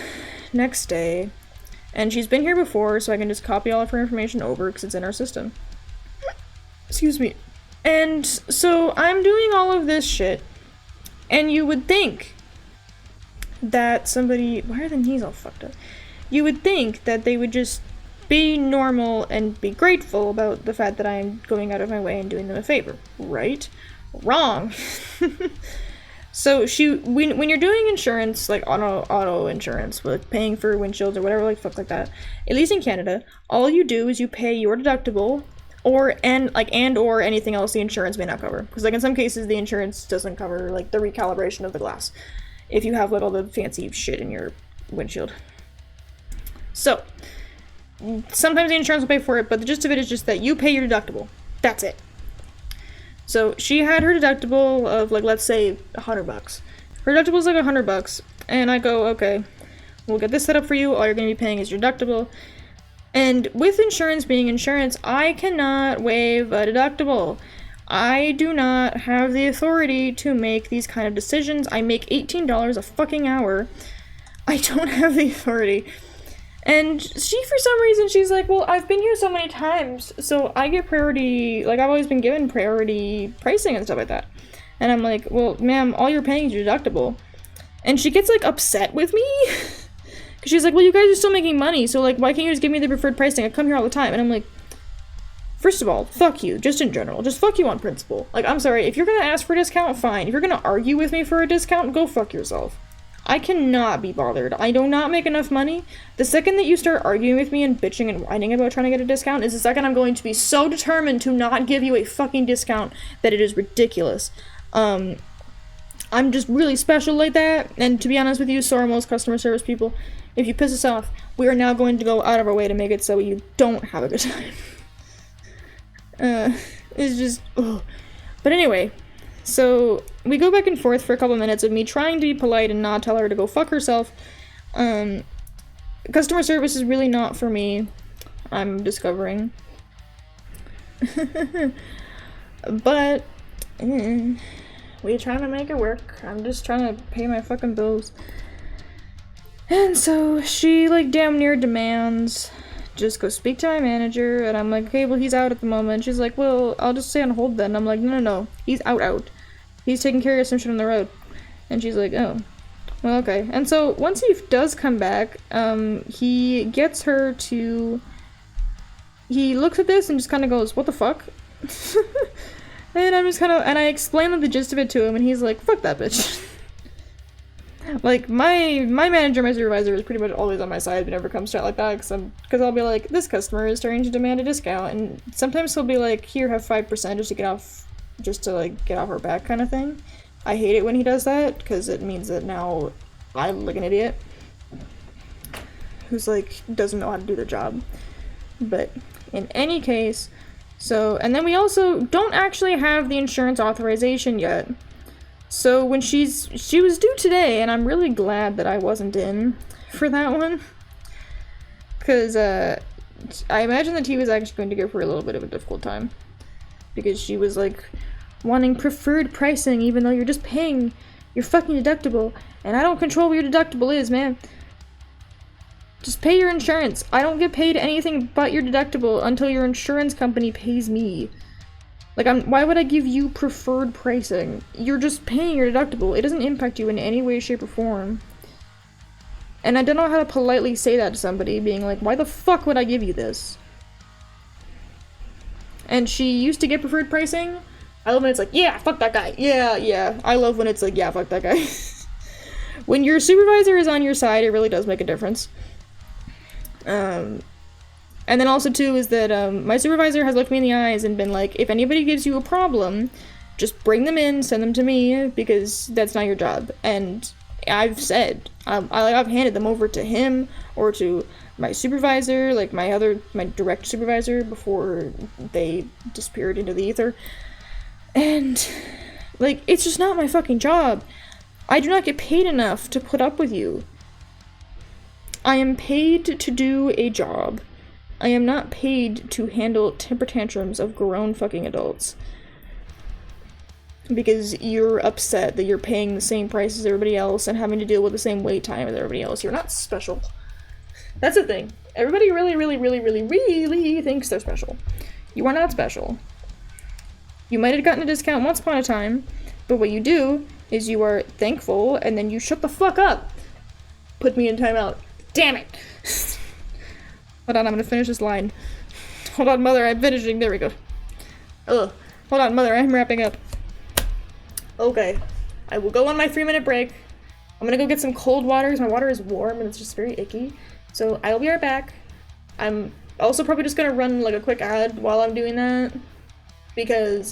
B: next day, and she's been here before, so I can just copy all of her information over because it's in our system. Excuse me. And so I'm doing all of this shit, and you would think that somebody... Why are the knees all fucked up? You would think that they would just be normal and be grateful about the fact that I am going out of my way and doing them a favor, right? Wrong. So when you're doing insurance, like auto insurance, like paying for windshields or whatever, like fuck like that, at least in Canada, all you do is you pay your deductible or anything else the insurance may not cover. Because like in some cases the insurance doesn't cover like the recalibration of the glass if you have like all the fancy shit in your windshield. So sometimes the insurance will pay for it, but the gist of it is just that you pay your deductible. That's it. So she had her deductible of like, let's say $100. Her deductible is like $100, and I go, okay, we'll get this set up for you. All you're going to be paying is your deductible. And with insurance being insurance, I cannot waive a deductible. I do not have the authority to make these kind of decisions. I make $18 a fucking hour. I don't have the authority. And she, for some reason, she's like, well, I've been here so many times, so I get priority, like, I've always been given priority pricing and stuff like that. And I'm like, well, ma'am, all you're paying is your deductible. And she gets, like, upset with me. Because she's like, well, you guys are still making money, so, like, why can't you just give me the preferred pricing? I come here all the time. And I'm like, first of all, fuck you, just in general. Just fuck you on principle. Like, I'm sorry, if you're gonna ask for a discount, fine. If you're gonna argue with me for a discount, go fuck yourself. I cannot be bothered. I do not make enough money. The second that you start arguing with me and bitching and whining about trying to get a discount is the second I'm going to be so determined to not give you a fucking discount that it is ridiculous. I'm just really special like that, and to be honest with you, so are most customer service people. If you piss us off, we are now going to go out of our way to make it so you don't have a good time. It's just, ugh. But anyway, so we go back and forth for a couple minutes of me trying to be polite and not tell her to go fuck herself. Customer service is really not for me, I'm discovering. But we trying to make it work. I'm just trying to pay my fucking bills. And so she like damn near demands just go speak to my manager, and I'm like, okay, well, he's out at the moment. She's like, well, I'll just stay on hold then. I'm like, no, he's out. He's taking care of some shit on the road. And she's like, oh, well, okay. And so once he does come back, he gets her to, he looks at this and just kind of goes, what the fuck? And I'm just kind of, and I explain the gist of it to him, and he's like, fuck that bitch. Like, my manager, my supervisor is pretty much always on my side whenever it comes to it like that, because I'll be like, this customer is starting to demand a discount, and sometimes he'll be like, here, have 5% just to like get off her back kind of thing. I hate it when he does that, because it means that now I look like an idiot who's like, doesn't know how to do their job. But in any case, so, and then we also don't actually have the insurance authorization yet. So when she was due today, and I'm really glad that I wasn't in for that one, because I imagine that he was actually going to give her a little bit of a difficult time, because she was like wanting preferred pricing even though you're just paying your fucking deductible, and I don't control what your deductible is, man. Just pay your insurance. I don't get paid anything but your deductible until your insurance company pays me. Like, why would I give you preferred pricing? You're just paying your deductible. It doesn't impact you in any way, shape, or form. And I don't know how to politely say that to somebody, being like, why the fuck would I give you this? And she used to get preferred pricing. I love when it's like, yeah, fuck that guy. Yeah. I love when it's like, yeah, fuck that guy. When your supervisor is on your side, it really does make a difference. And then also, too, is that my supervisor has looked me in the eyes and been like, if anybody gives you a problem, just bring them in, send them to me, because that's not your job. And I've said, I've handed them over to him or to my supervisor, like my direct supervisor, before they disappeared into the ether. And, like, it's just not my fucking job. I do not get paid enough to put up with you. I am paid to do a job. I am not paid to handle temper tantrums of grown fucking adults. Because you're upset that you're paying the same price as everybody else and having to deal with the same wait time as everybody else. You're not special. That's the thing. Everybody really thinks they're special. You are not special. You might have gotten a discount once upon a time, but what you do is you are thankful and then you shut the fuck up. Put me in timeout. Damn it! Hold on, I'm gonna finish this line. Hold on, mother, I'm finishing. There we go. Ugh. Hold on, mother, I'm wrapping up. Okay. I will go on my 3-minute break. I'm gonna go get some cold water because my water is warm and it's just very icky. So I'll be right back. I'm also probably just gonna run like a quick ad while I'm doing that. Because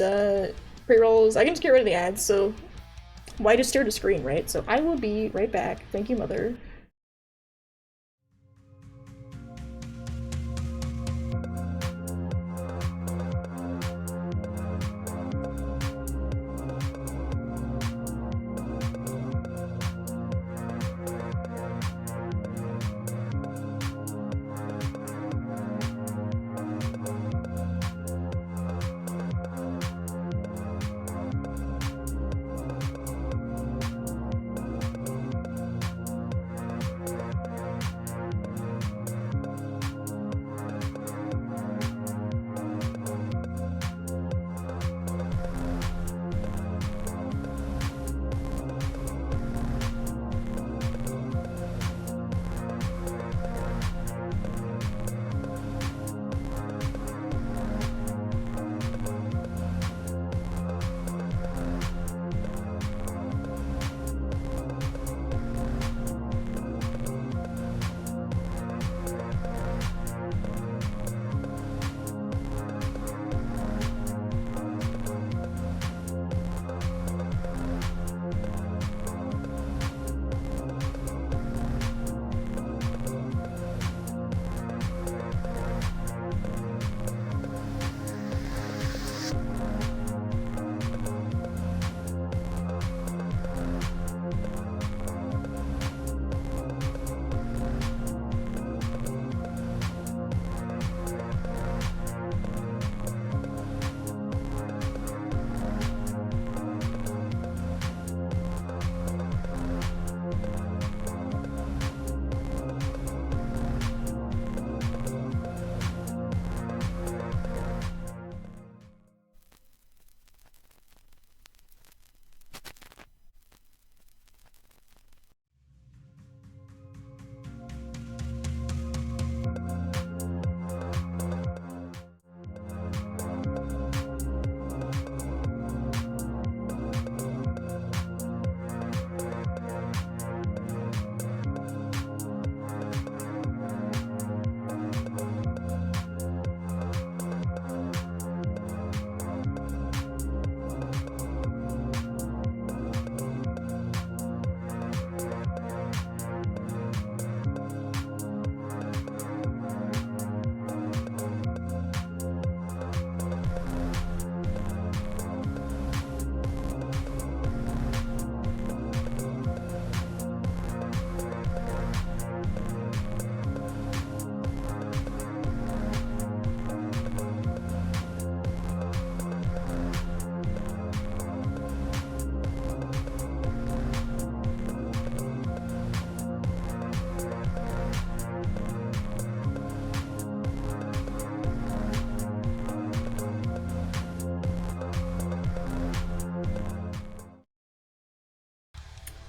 B: pre-rolls, I can just get rid of the ads, so why just stare at a screen, right? So I will be right back. Thank you, mother.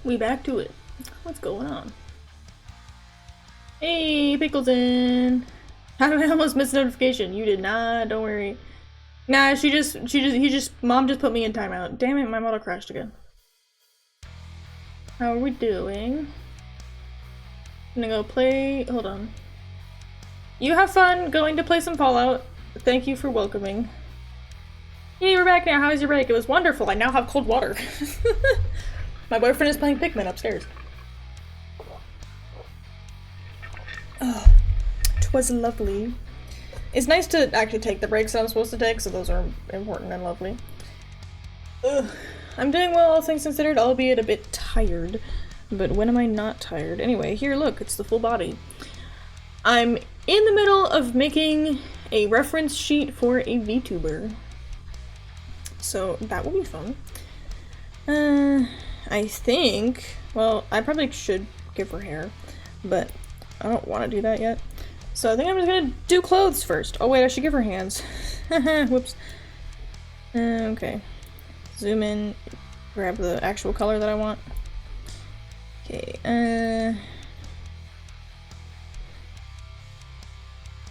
B: We back to it. What's going on? Hey, Pickle's in. How did I almost miss a notification? You did not, don't worry. Nah, Mom just put me in timeout. Damn it, my model crashed again. How are we doing? I'm gonna go play, hold on. You have fun going to play some Fallout. Thank you for welcoming. Hey, we're back now. How was your break? It was wonderful. I now have cold water. My boyfriend is playing Pikmin upstairs. Oh, 'twas lovely. It's nice to actually take the breaks that I'm supposed to take, so those are important and lovely. Ugh. I'm doing well, all things considered, albeit a bit tired. But when am I not tired? Anyway, here, look, it's the full body. I'm in the middle of making a reference sheet for a VTuber. So that will be fun. I think, well, I probably should give her hair, but I don't want to do that yet. So I think I'm just gonna do clothes first. Oh wait, I should give her hands. Whoops. Okay. Zoom in, grab the actual color that I want. Okay,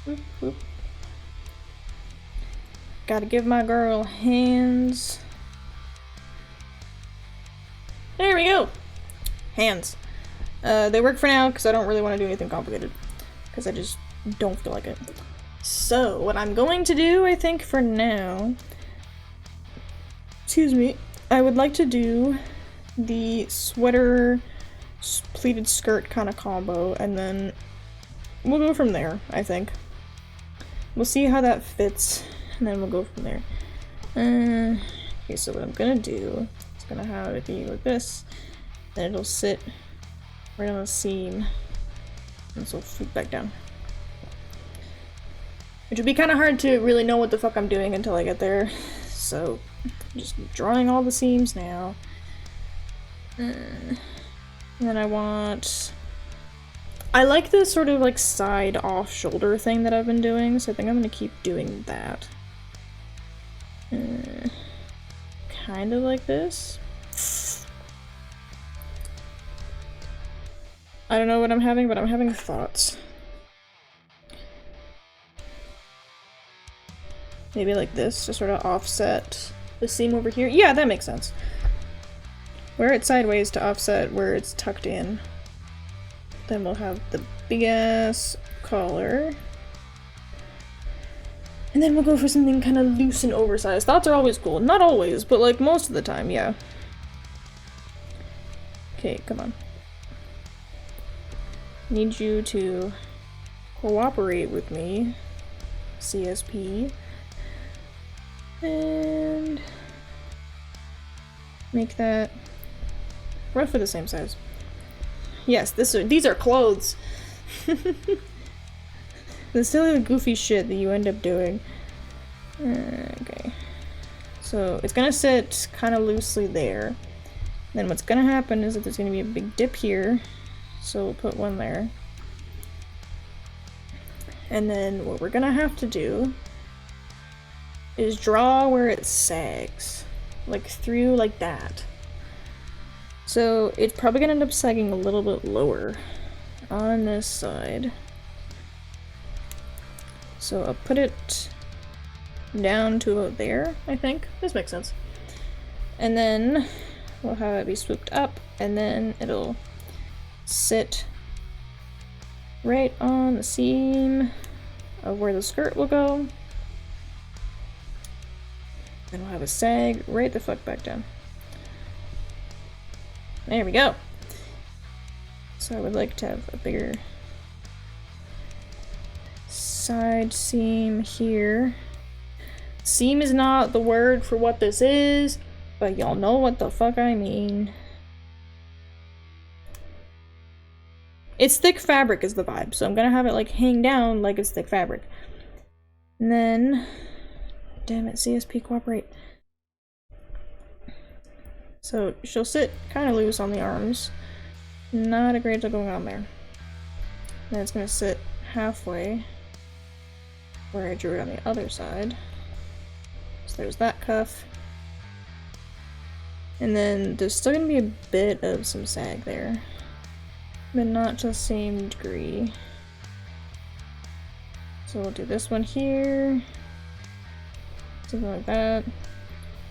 B: whoop, whoop. Gotta give my girl hands. There we go! Hands. They work for now because I don't really want to do anything complicated. Because I just don't feel like it. So, what I'm going to do, I think, for now... Excuse me. I would like to do the sweater pleated skirt kind of combo, and then we'll go from there, I think. We'll see how that fits, and then we'll go from there. Okay, so what I'm gonna do is gonna have it be like this, then it'll sit right on the seam, and so flip back down. Which would be kind of hard to really know what the fuck I'm doing until I get there, so I'm just drawing all the seams now. And then I like this sort of like side off shoulder thing that I've been doing, so I think I'm gonna keep doing that. Kind of like this. I don't know what I'm having, but I'm having thoughts. Maybe like this, to sort of offset the seam over here. Yeah, that makes sense. Wear it sideways to offset where it's tucked in. Then we'll have the big ass collar. And then we'll go for something kind of loose and oversized. Thoughts are always cool. Not always, but like most of the time, yeah. Okay, come on. Need you to cooperate with me, CSP. And make that roughly the same size. Yes, these are clothes. The silly goofy shit that you end up doing. Okay. So it's gonna sit kind of loosely there. Then what's gonna happen is that there's gonna be a big dip here. So we'll put one there. And then what we're gonna have to do is draw where it sags. Like through like that. So it's probably gonna end up sagging a little bit lower on this side. So I'll put it down to about there, I think. This makes sense. And then we'll have it be swooped up, and then it'll sit right on the seam of where the skirt will go. Then we'll have a sag right the fuck back down. There we go. So I would like to have a bigger side seam here. Seam is not the word for what this is, but y'all know what the fuck I mean. It's thick fabric is the vibe, so I'm gonna have it like hang down like it's thick fabric. And then, damn it, CSP cooperate. So she'll sit kind of loose on the arms. Not a great deal going on there. Then it's gonna sit halfway where I drew it on the other side. So there's that cuff. And then there's still gonna be a bit of some sag there, but not to the same degree. So we'll do this one here, something like that.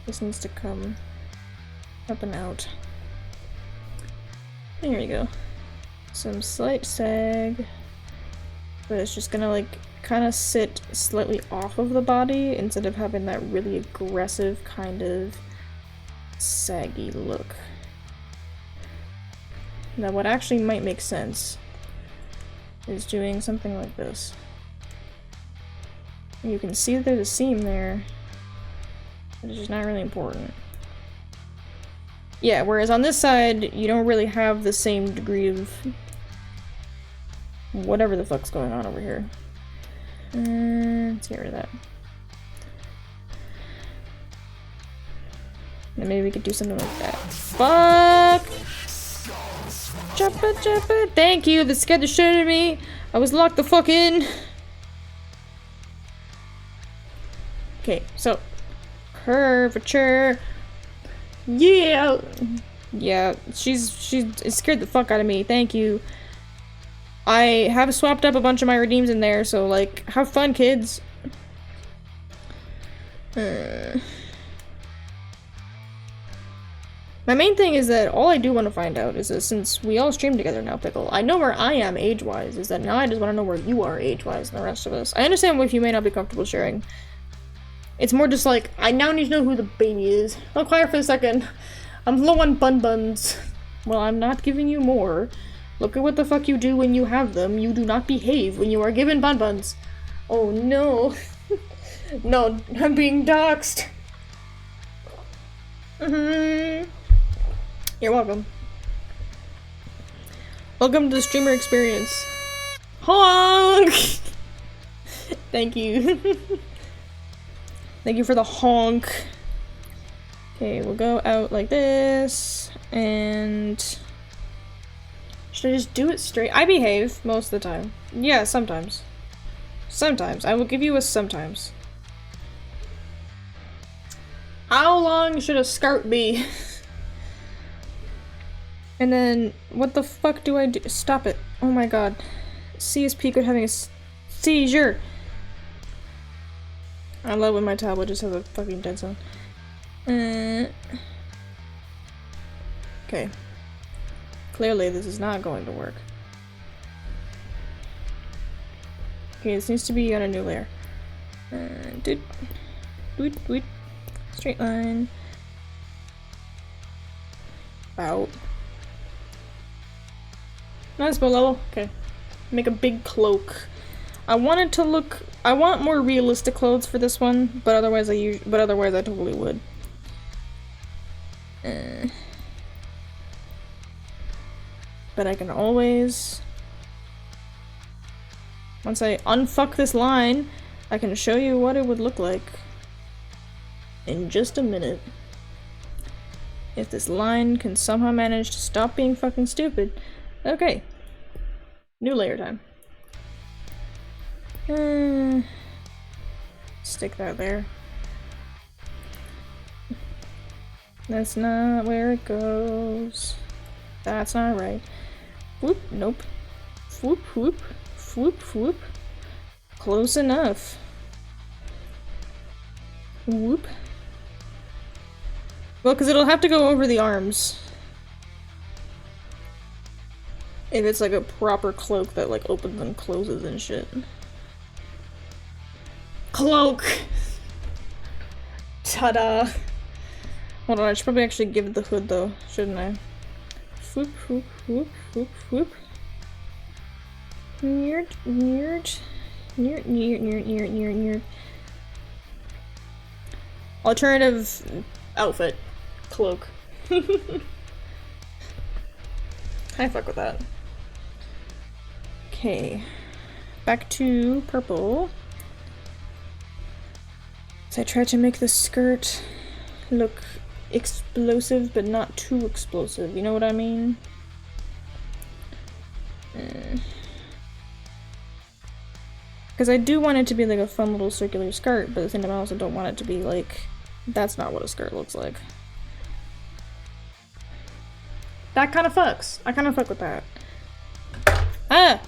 B: This needs to come up and out. There we go. Some slight sag, but it's just gonna like kind of sit slightly off of the body instead of having that really aggressive kind of saggy look. Now what actually might make sense is doing something like this. You can see that there's a seam there, but it's just not really important. Yeah, whereas on this side, you don't really have the same degree of whatever the fuck's going on over here. Let's get rid of that. And maybe we could do something like that. Fuck! Choppa choppa! Thank you, that scared the shit out of me! I was locked the fuck in! Okay, so curvature. Yeah! Yeah, it scared the fuck out of me, thank you. I have swapped up a bunch of my redeems in there, so like, have fun, kids. My main thing is that all I do want to find out is that since we all stream together now, Pickle, I know where I am age-wise, is that now I just want to know where you are age-wise and the rest of us. I understand if you may not be comfortable sharing. It's more just like, I now need to know who the baby is. I'll quiet for a second. I'm low on bun-buns. Well, I'm not giving you more. Look at what the fuck you do when you have them. You do not behave when you are given bun-buns. Oh no. No, I'm being doxxed. You're welcome. Welcome to the streamer experience. Honk! Thank you. Thank you for the honk. Okay, we'll go out like this, and should I just do it straight? I behave most of the time. Yeah, sometimes. Sometimes. I will give you a sometimes. How long should a skirt be? And then, what the fuck do I do? Stop it. Oh my god. CSP could having a seizure. I love when my tablet just has a fucking dead zone. Okay. Clearly this is not going to work. Okay, this needs to be on a new layer. Doot. Straight line. About. Nice bow level. Okay. Make a big cloak. I want it to look. I want more realistic clothes for this one, but otherwise I totally would. But I can always, once I unfuck this line, I can show you what it would look like in just a minute. If this line can somehow manage to stop being fucking stupid. Okay. New layer time. Stick that there. That's not where it goes. That's not right. Whoop, nope. Whoop, whoop, whoop, whoop. Close enough. Whoop. Well, because it'll have to go over the arms. If it's like a proper cloak that like opens and closes and shit. Cloak! Ta-da! Hold on, I should probably actually give it the hood though, shouldn't I? Whoop, whoop, whoop, whoop, whoop. Neared. Alternative outfit. Cloak. I fuck with that. Okay. Back to purple. So I tried to make the skirt look explosive, but not too explosive. You know what I mean? Because I do want it to be like a fun little circular skirt, but at the same time I also don't want it to be like, that's not what a skirt looks like. That kind of fucks. I kind of fuck with that. Ah! I'm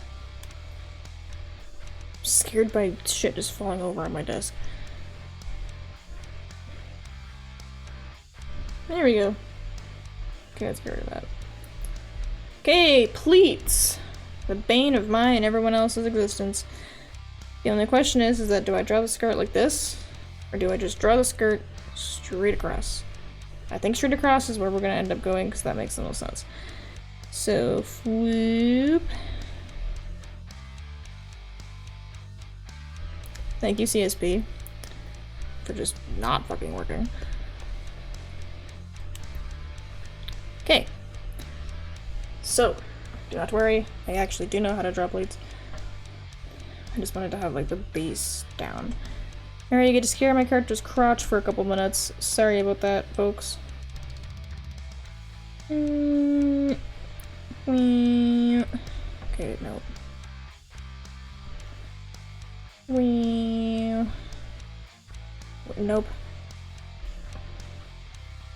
B: scared by shit just falling over on my desk. There we go. Okay, let's get rid of that. Okay, pleats. The bane of my and everyone else's existence. The only question is that do I draw the skirt like this? Or do I just draw the skirt straight across? I think straight across is where we're gonna end up going because that makes the most sense. So, whoop. Thank you, CSP, for just not fucking working. Okay. So, do not worry, I actually do know how to draw pleats. I just wanted to have like the base down. Alright, you get to scare my character's crotch for a couple minutes. Sorry about that, folks. Okay, no. Nope.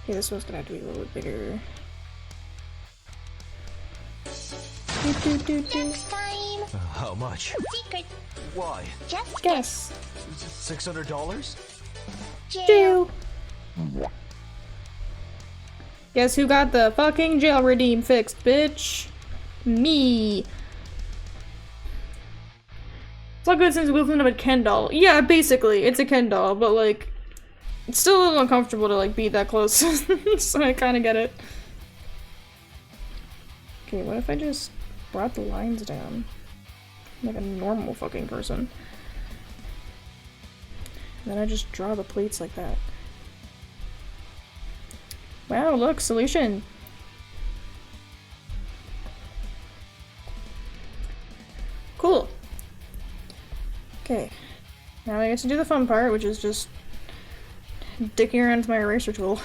B: Okay, this one's gonna have to be a little bit bigger.
C: How much?
D: Secret.
C: Why?
D: Just
B: Guess.
C: $600?
B: Jail. Guess who got the fucking jail redeem fixed, bitch? Me. It's all good since we live in a Ken doll. Yeah, basically, it's a Ken doll, but like, it's still a little uncomfortable to like be that close, so I kind of get it. Okay, what if I just brought the lines down like a normal fucking person? And then I just draw the pleats like that. Wow, look, solution. Cool. Okay, now I get to do the fun part, which is just dicking around with my eraser tool.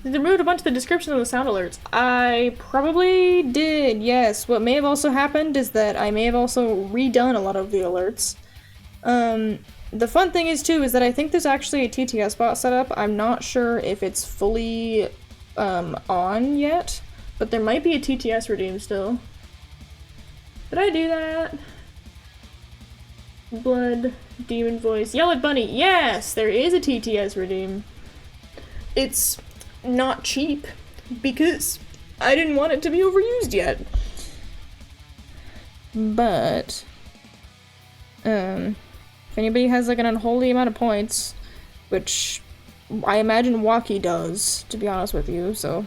B: They removed a bunch of the descriptions of the sound alerts. I probably did, yes. What may have also happened is that I may have also redone a lot of the alerts. The fun thing is too, is that I think there's actually a TTS bot set up. I'm not sure if it's fully on yet, but there might be a TTS redeem still. Did I do that? Blood, demon voice, yellow bunny. Yes, there is a TTS redeem. It's not cheap because I didn't want it to be overused yet. But if anybody has like an unholy amount of points, which I imagine Waki does, to be honest with you, so.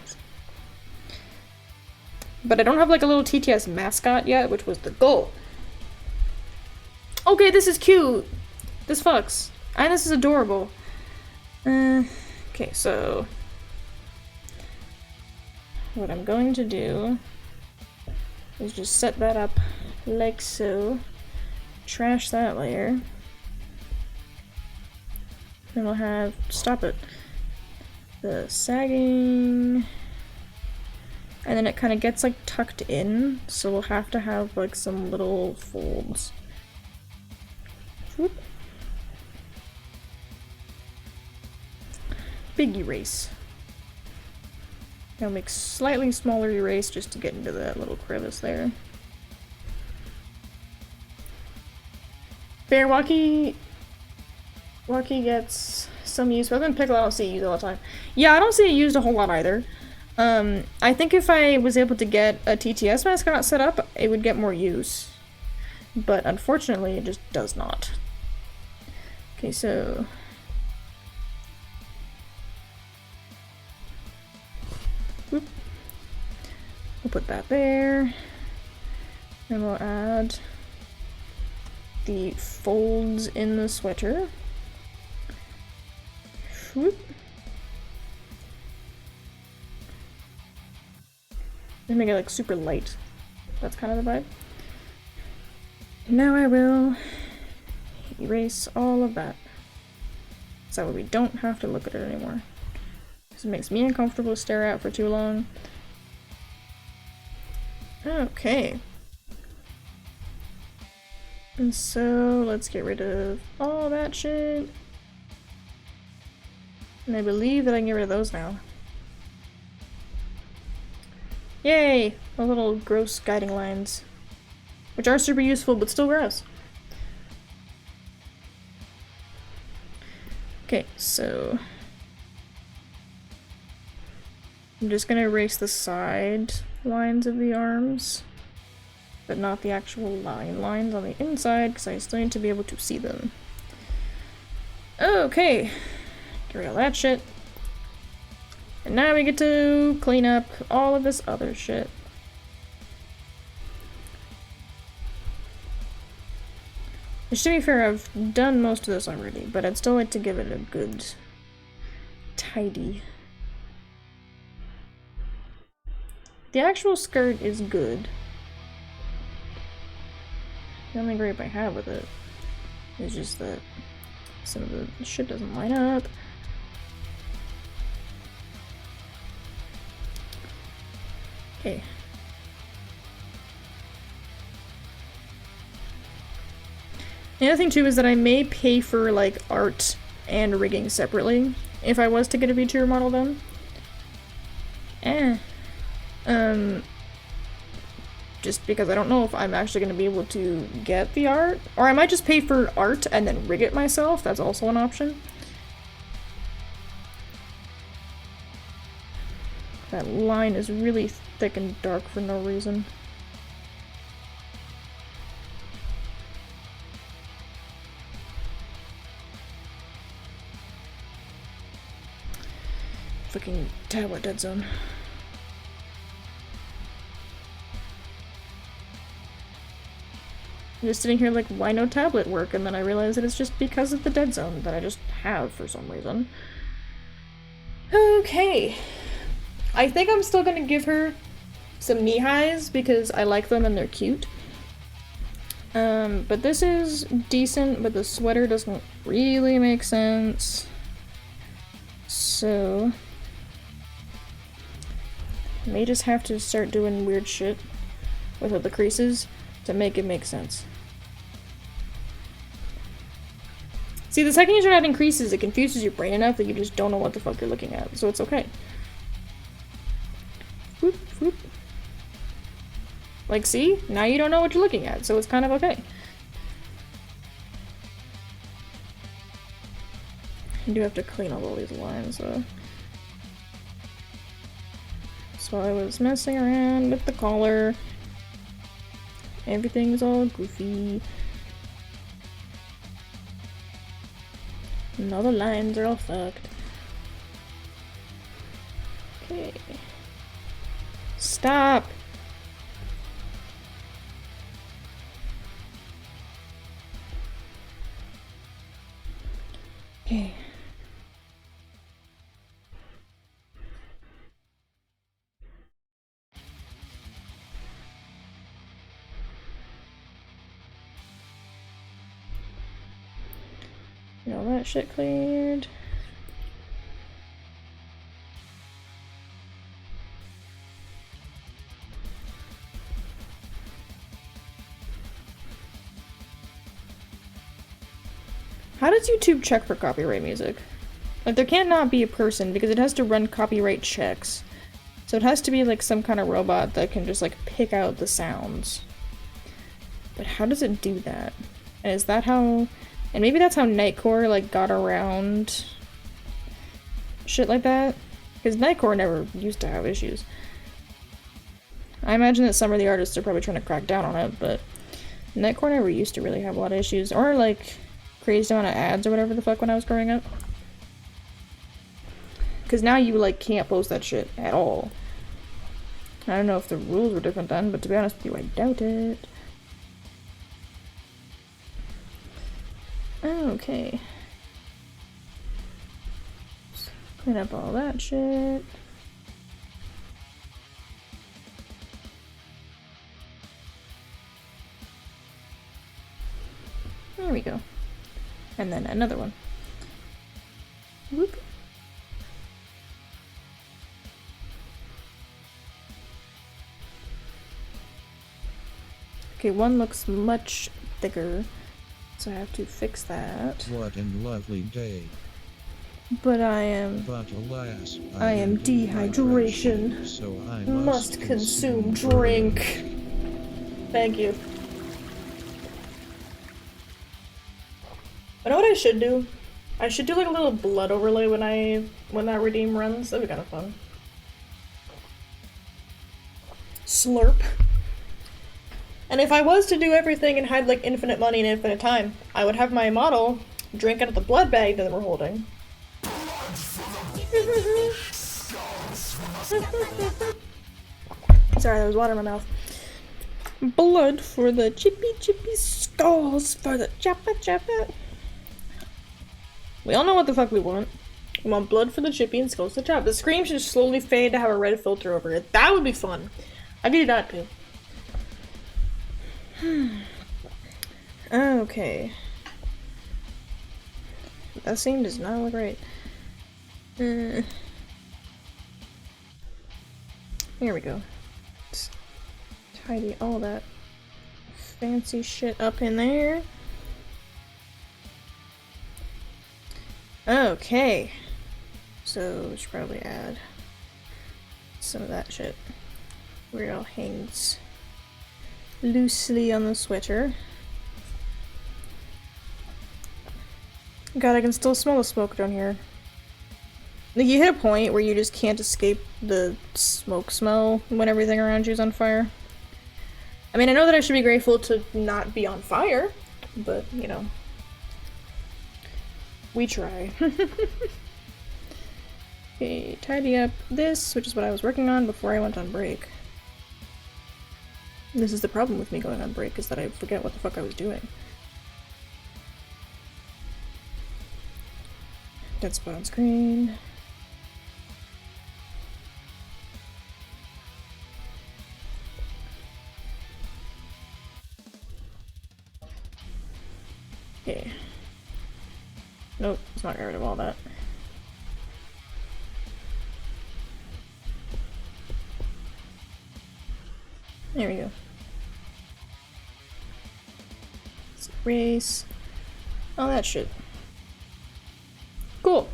B: But I don't have like a little TTS mascot yet, which was the goal. Okay, this is cute. This fucks. And this is adorable. Okay, so what I'm going to do is just set that up like so. Trash that layer. Then we'll have, stop it, the sagging, and then it kind of gets like tucked in, so we'll have to have like some little folds. Whoop. Big erase. Now make slightly smaller erase just to get into that little crevice there. Fair, Waki gets some use, but then Pickle I don't see it used all the time. Yeah, I don't see it used a whole lot either. I think if I was able to get a TTS mascot set up, it would get more use. But unfortunately, it just does not. Okay, so whoop. We'll put that there. And we'll add the folds in the sweater. Whoop. And make it like super light. That's kind of the vibe. Now I will erase all of that. So that way we don't have to look at it anymore. Because it makes me uncomfortable to stare at for too long. Okay. And so let's get rid of all that shit. And I believe that I can get rid of those now. Yay! The little gross guiding lines. Which are super useful, but still gross. Okay, so... I'm just gonna erase the side lines of the arms, but not the actual line lines on the inside, because I still need to be able to see them. Okay, get rid of that shit. And now we get to clean up all of this other shit. Which, to be fair, I've done most of this already, but I'd still like to give it a good tidy. The actual skirt is good. The only gripe I have with it is just that some of the shit doesn't line up. Okay. The other thing too is that I may pay for like art and rigging separately if I was to get a VTuber model then. Just because I don't know if I'm actually going to be able to get the art. Or I might just pay for art and then rig it myself. That's also an option. That line is really thick and dark for no reason. Fucking tablet dead zone. I'm just sitting here like, why no tablet work? And then I realize that it's just because of the dead zone that I just have for some reason. Okay. I think I'm still gonna give her some knee highs because I like them and they're cute. But this is decent, but the sweater doesn't really make sense. So... I may just have to start doing weird shit without the creases to make it make sense. See, the second you start adding creases, it confuses your brain enough that you just don't know what the fuck you're looking at, so it's okay. Whoop, whoop. Like, see? Now you don't know what you're looking at, so it's kind of okay. I do have to clean up all these lines, though. So I was messing around with the collar. Everything's all goofy. And all the lines are all fucked. Okay. Stop! Okay. All that shit cleared. How does YouTube check for copyright music? Like, there can't not be a person because it has to run copyright checks. So it has to be like some kind of robot that can just like pick out the sounds. But how does it do that? And is that how... And maybe that's how Nightcore, like, got around shit like that. Because Nightcore never used to have issues. I imagine that some of the artists are probably trying to crack down on it, but Nightcore never used to really have a lot of issues. Or, like, crazy amount of ads or whatever the fuck when I was growing up. Because now you, like, can't post that shit at all. I don't know if the rules were different then, but to be honest with you, I doubt it. Okay. Just clean up all that shit. There we go. And then another one. Whoop. Okay, one looks much thicker. So I have to fix that.
D: What a lovely day.
B: But I am.
D: But alas,
B: I am dehydration.
D: so I
B: Must consume drink. Thank you. I know what I should do? I should do like a little blood overlay when that redeem runs. That'd be kind of fun. Slurp. And if I was to do everything and had like infinite money and infinite time, I would have my model drink out of the blood bag that we're holding. Sorry, there was water in my mouth. Blood for the chippy chippy skulls for the chappa chappa. We all know what the fuck we want. We want blood for the chippy and skulls to chop. The screen should slowly fade to have a red filter over it. That would be fun. I could do that too. Okay. That scene does not look right. Here we go. Let's tidy all that fancy shit up in there. Okay. So we should probably add some of that shit where it all hangs loosely on the sweater. God, I can still smell the smoke down here. Like, you hit a point where you just can't escape the smoke smell when everything around you is on fire. I mean, I know that I should be grateful to not be on fire, but, you know. We try. Okay, tidy up this, which is what I was working on before I went on break. This is the problem with me going on break, is that I forget what the fuck I was doing. Dead spot on screen. Okay. Nope, let's not get rid of all that. There we go. Let's erase all that shit. Cool.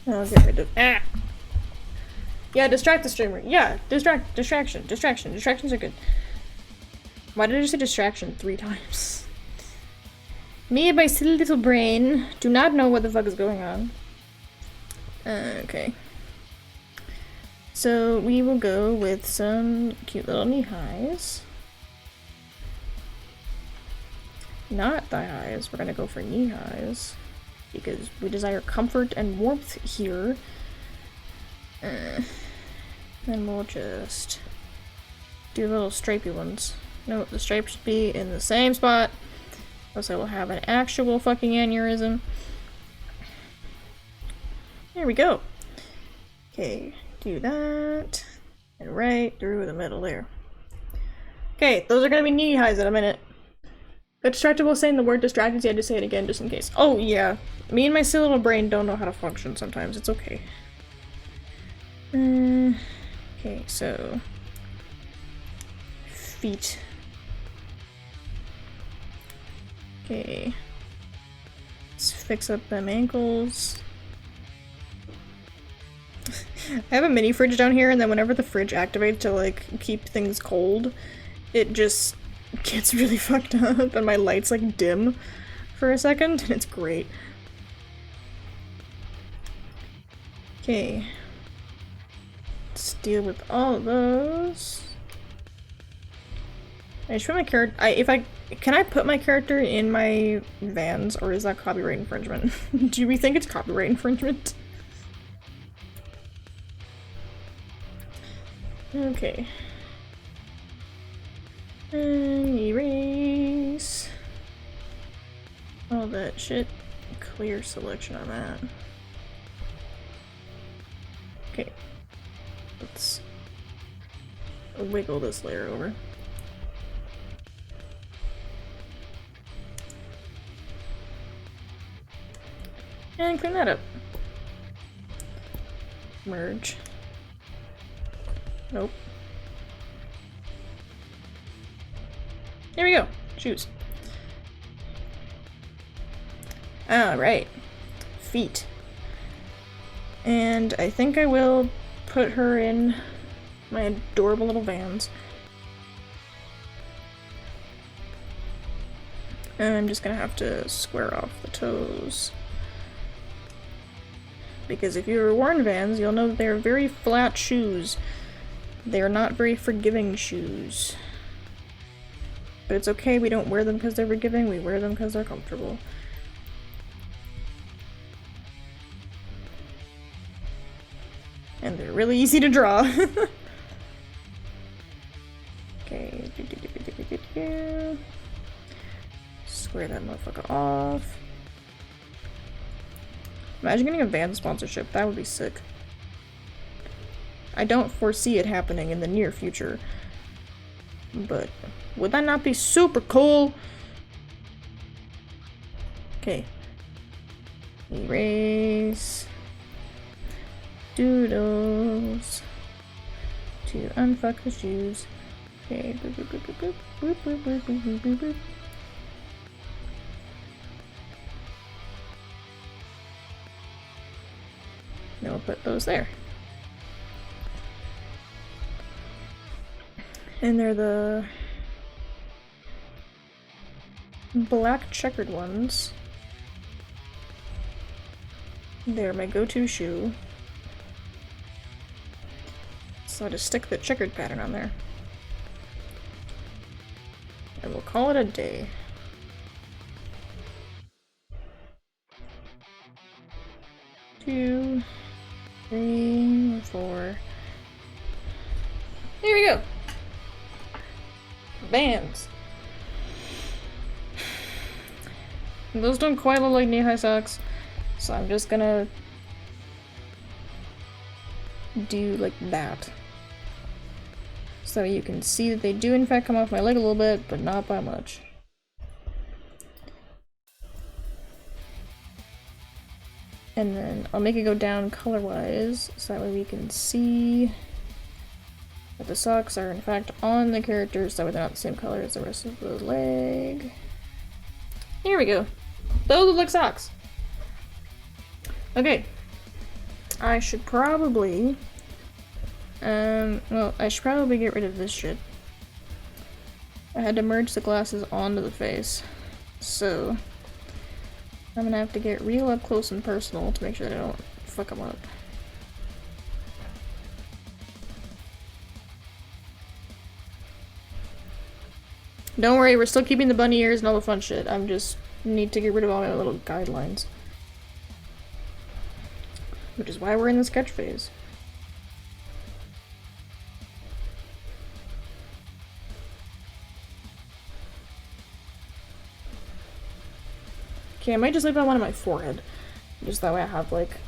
B: I'll get rid of Yeah, distract the streamer. Yeah, distraction. Distractions are good. Why did I just say distraction 3 times? Me and my silly little brain do not know what the fuck is going on. Okay. So we will go with some cute little knee highs. Not thigh highs, we're gonna go for knee highs. Because we desire comfort and warmth here. Then we'll just do little stripey ones. No, the stripes should be in the same spot. Else I will have an actual fucking aneurysm. There we go. Okay, do that. And right through the middle there. Okay, those are gonna be knee highs in a minute. Got distracted while saying the word distracted, so I had to say it again just in case. Oh yeah, me and my silly little brain don't know how to function sometimes, it's okay. Okay, so... feet. Okay. Let's fix up them ankles. I have a mini fridge down here, and then whenever the fridge activates to like keep things cold, it just gets really fucked up and my lights like dim for a second, and it's great. Okay. Let's deal with all of those. I just put my character. Can I put my character in my Vans, or is that copyright infringement? Do we think it's copyright infringement? Okay. Erase all that shit. Clear selection on that. Okay. Let's wiggle this layer over. And clean that up. Merge. Nope. There we go. Shoes. Alright. Feet. And I think I will put her in my adorable little Vans. And I'm just gonna have to square off the toes. Because if you've worn Vans, you'll know that they are very flat shoes. They are not very forgiving shoes. But it's okay, we don't wear them because they're forgiving, we wear them because they're comfortable. And they're really easy to draw. Okay. Square that motherfucker off. Imagine getting a Vans sponsorship, that would be sick. I don't foresee it happening in the near future. But would that not be super cool? Okay. Erase. Doodles. To unfuck the shoes. Okay. Boop, boop, boop, boop, boop, boop, boop, boop, boop, boop, boop. Then we'll put those there. And they're the black checkered ones. They're my go-to shoe. So I just stick the checkered pattern on there. And we'll call it a day. Two, 3, 4. There we go. Vans. Those don't quite look like knee-high socks, so I'm just gonna do like that. So you can see that they do in fact come off my leg a little bit, but not by much. And then I'll make it go down color-wise, so that way we can see that the socks are in fact on the characters, so they're not the same color as the rest of the leg. Here we go. Those look like socks. Okay. I should probably... well, I should probably get rid of this shit. I had to merge the glasses onto the face, so I'm gonna have to get real up close and personal to make sure that I don't fuck them up. Don't worry, we're still keeping the bunny ears and all the fun shit. I'm just need to get rid of all my little guidelines. Which is why we're in the sketch phase. Okay, I might just leave that one on my forehead. Just that way I have, like,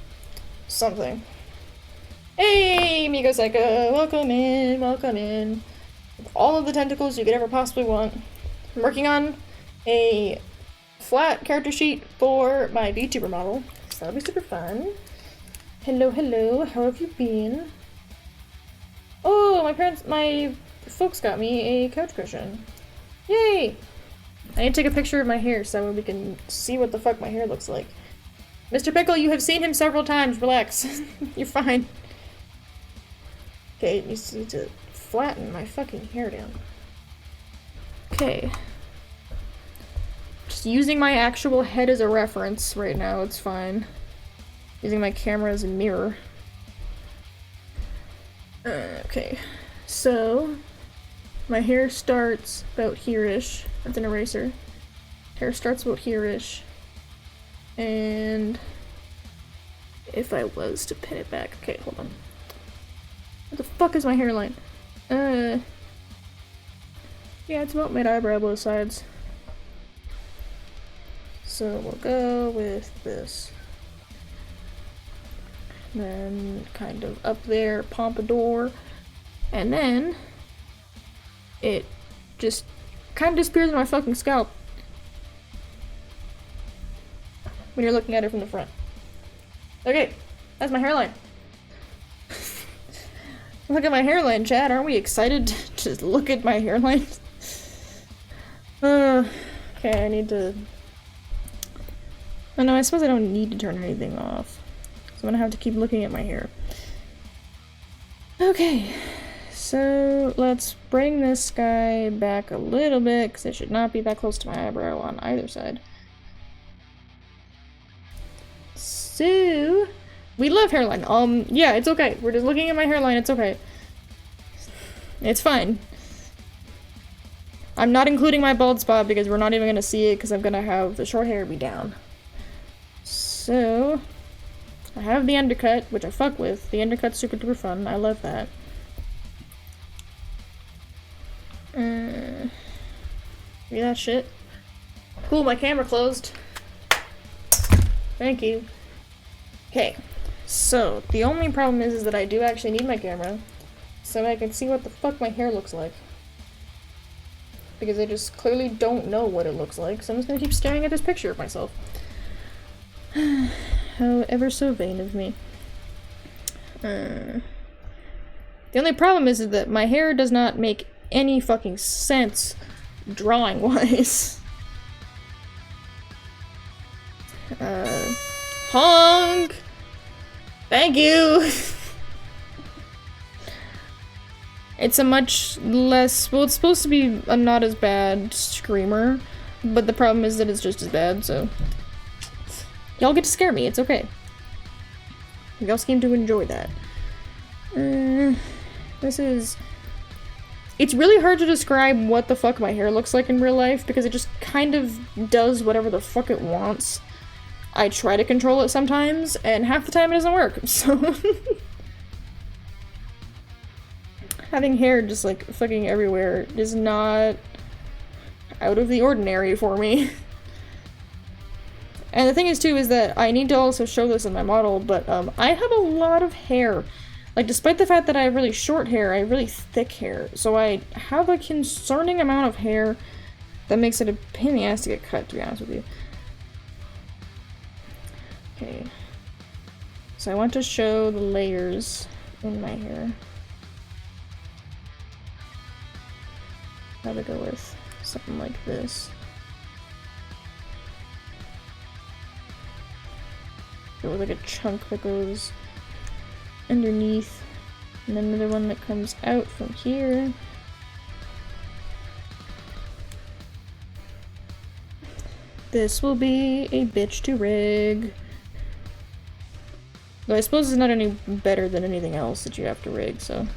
B: something. Hey, Migo Psycho! Welcome in, welcome in. All of the tentacles you could ever possibly want. I'm working on a flat character sheet for my VTuber model, so that'll be super fun. Hello, hello, how have you been? Oh, my folks got me a couch cushion. Yay! I need to take a picture of my hair so we can see what the fuck my hair looks like. Mr. Pickle, you have seen him several times, relax. You're fine. Okay, you need to flatten my fucking hair down. Okay. Just using my actual head as a reference right now, it's fine. Using my camera as a mirror. Okay. So, my hair starts about here-ish. That's an eraser. Hair starts about here-ish. And if I was to pin it back, okay, hold on. What the fuck is my hairline? Yeah, it's about mid-eyebrow both sides. So we'll go with this. Then kind of up there, pompadour. And then it just kind of disappears in my fucking scalp when you're looking at it from the front. Okay, that's my hairline. Look at my hairline, Chad. Aren't we excited to just look at my hairline? Okay, I need to Oh no, I suppose I don't need to turn anything off. So I'm gonna have to keep looking at my hair. Okay, so let's bring this guy back a little bit, because it should not be that close to my eyebrow on either side. So, we love hairline. Yeah, it's okay. We're just looking at my hairline, it's okay. It's fine. I'm not including my bald spot because we're not even gonna see it because I'm gonna have the short hair be down. So, I have the undercut, which I fuck with. The undercut's super duper fun. I love that. Give me that shit. Cool, my camera closed. Thank you. Okay, so the only problem is that I do actually need my camera so I can see what the fuck my hair looks like. Because I just clearly don't know what it looks like, so I'm just gonna keep staring at this picture of myself. How ever so vain of me. The only problem is that my hair does not make any fucking sense drawing-wise. Honk! Thank you! It's a much less, well, it's supposed to be a not as bad screamer, but the problem is that it's just as bad, so y'all get to scare me, it's okay. Y'all seem to enjoy that. It's really hard to describe what the fuck my hair looks like in real life, because it just kind of does whatever the fuck it wants. I try to control it sometimes, and half the time it doesn't work, so... Having hair just, like, fucking everywhere is not out of the ordinary for me. And the thing is, too, is that I need to also show this in my model, but, I have a lot of hair. Like, despite the fact that I have really short hair, I have really thick hair. So I have a concerning amount of hair that makes it a pain in the ass to get cut, to be honest with you. Okay. So I want to show the layers in my hair. How to go with something like this. Go with like a chunk that goes underneath, and then another one that comes out from here. This will be a bitch to rig. Though I suppose it's not any better than anything else that you have to rig, so...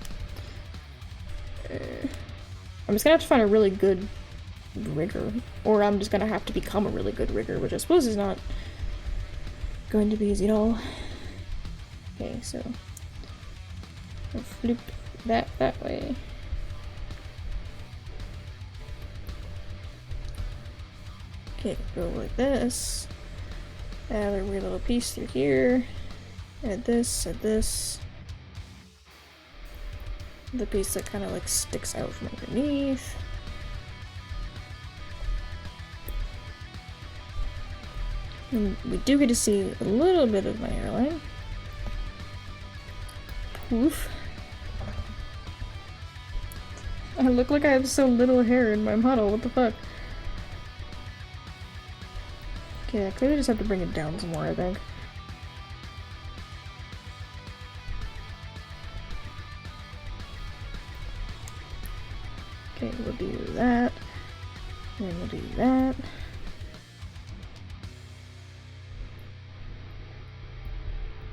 B: I'm just gonna have to find a really good rigger, or I'm just gonna have to become a really good rigger, which I suppose is not going to be easy at all. Okay, so I'll flip that way. Okay, go like this. Add a weird little piece through here. Add this, add this. The piece that kind of like sticks out from underneath. And we do get to see a little bit of my hairline. Poof. I look like I have so little hair in my model, what the fuck? Okay, I clearly just have to bring it down some more, I think. Okay, we'll do that. And we'll do that.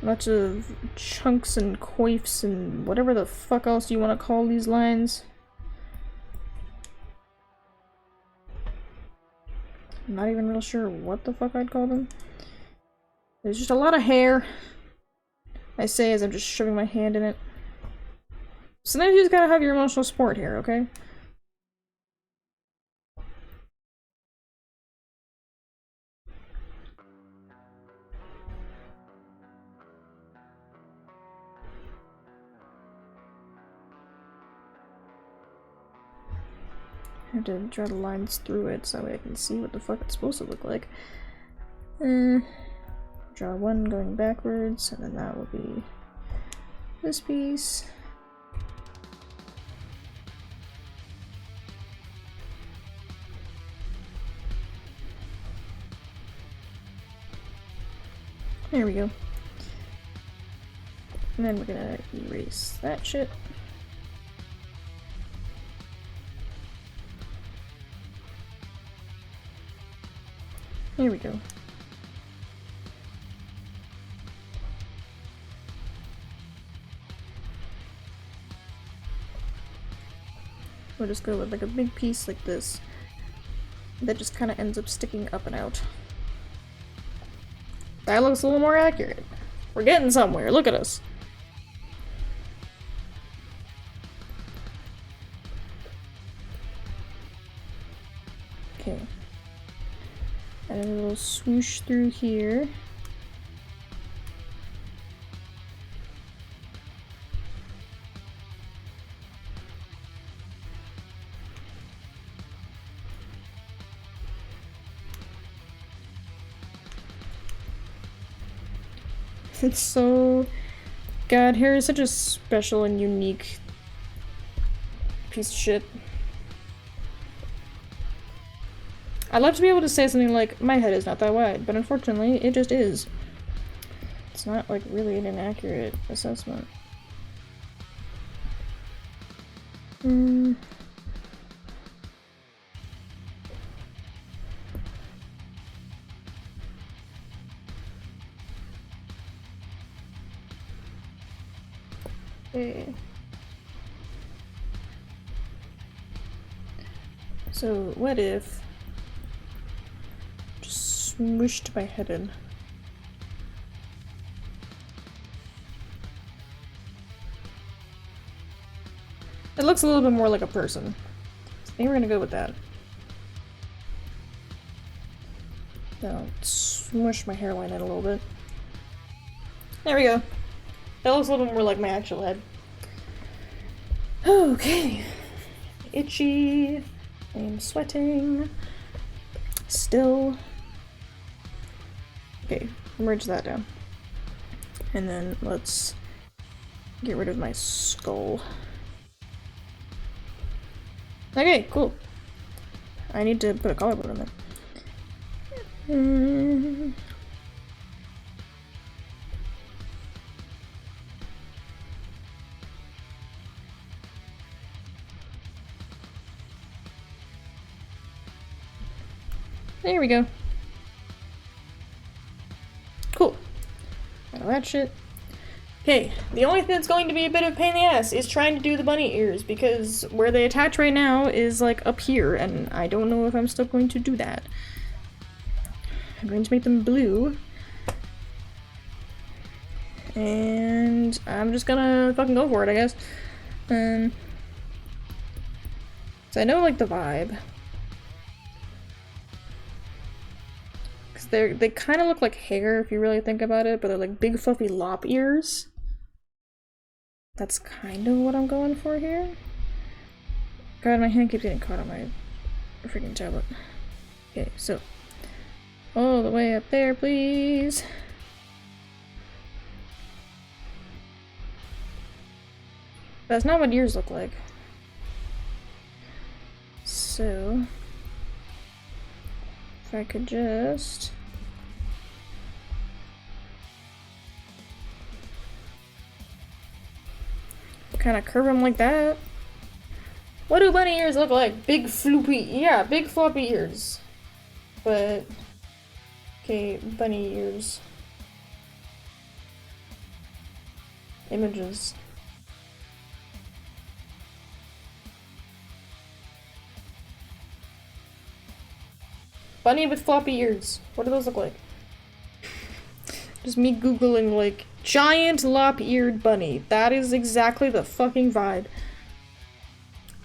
B: Lots of chunks and coifs and whatever the fuck else you want to call these lines. I'm not even real sure what the fuck I'd call them. There's just a lot of hair. I say as I'm just shoving my hand in it. Sometimes you just gotta have your emotional support here, okay? I have to draw the lines through it so I can see what the fuck it's supposed to look like. Draw one going backwards, and then that will be this piece. There we go. And then we're gonna erase that shit. Here we go. We'll just go with like a big piece like this that just kind of ends up sticking up and out. That looks a little more accurate. We're getting somewhere. Look at us. Okay. And a little swoosh through here. It's so... God, hair is such a special and unique piece of shit. I'd love to be able to say something like, my head is not that wide, but unfortunately, it just is. It's not, like, really an inaccurate assessment. Okay. So, what if just smooshed my head in? It looks a little bit more like a person. So I think we're gonna go with that. Now, smush my hairline in a little bit. There we go. That looks a little more like my actual head. Okay. Itchy. I'm sweating. Still. Okay, merge that down. And then let's get rid of my skull. Okay, cool. I need to put a collarbone on there. There we go. Cool. Got all that shit. Okay, the only thing that's going to be a bit of a pain in the ass is trying to do the bunny ears, because where they attach right now is like up here, and I don't know if I'm still going to do that. I'm going to make them blue. And I'm just gonna fucking go for it, I guess. So I know like the vibe. They kind of look like hair if you really think about it, but they're like big fluffy lop ears. That's kind of what I'm going for here. God, my hand keeps getting caught on my freaking tablet. Okay, so all the way up there, please. That's not what ears look like. So if I could just kind of curve them like that. What do bunny ears look like? Big floopy, yeah, big floppy ears. But, okay, bunny ears. Images. Bunny with floppy ears. What do those look like? Just me googling like giant lop-eared bunny. That is exactly the fucking vibe.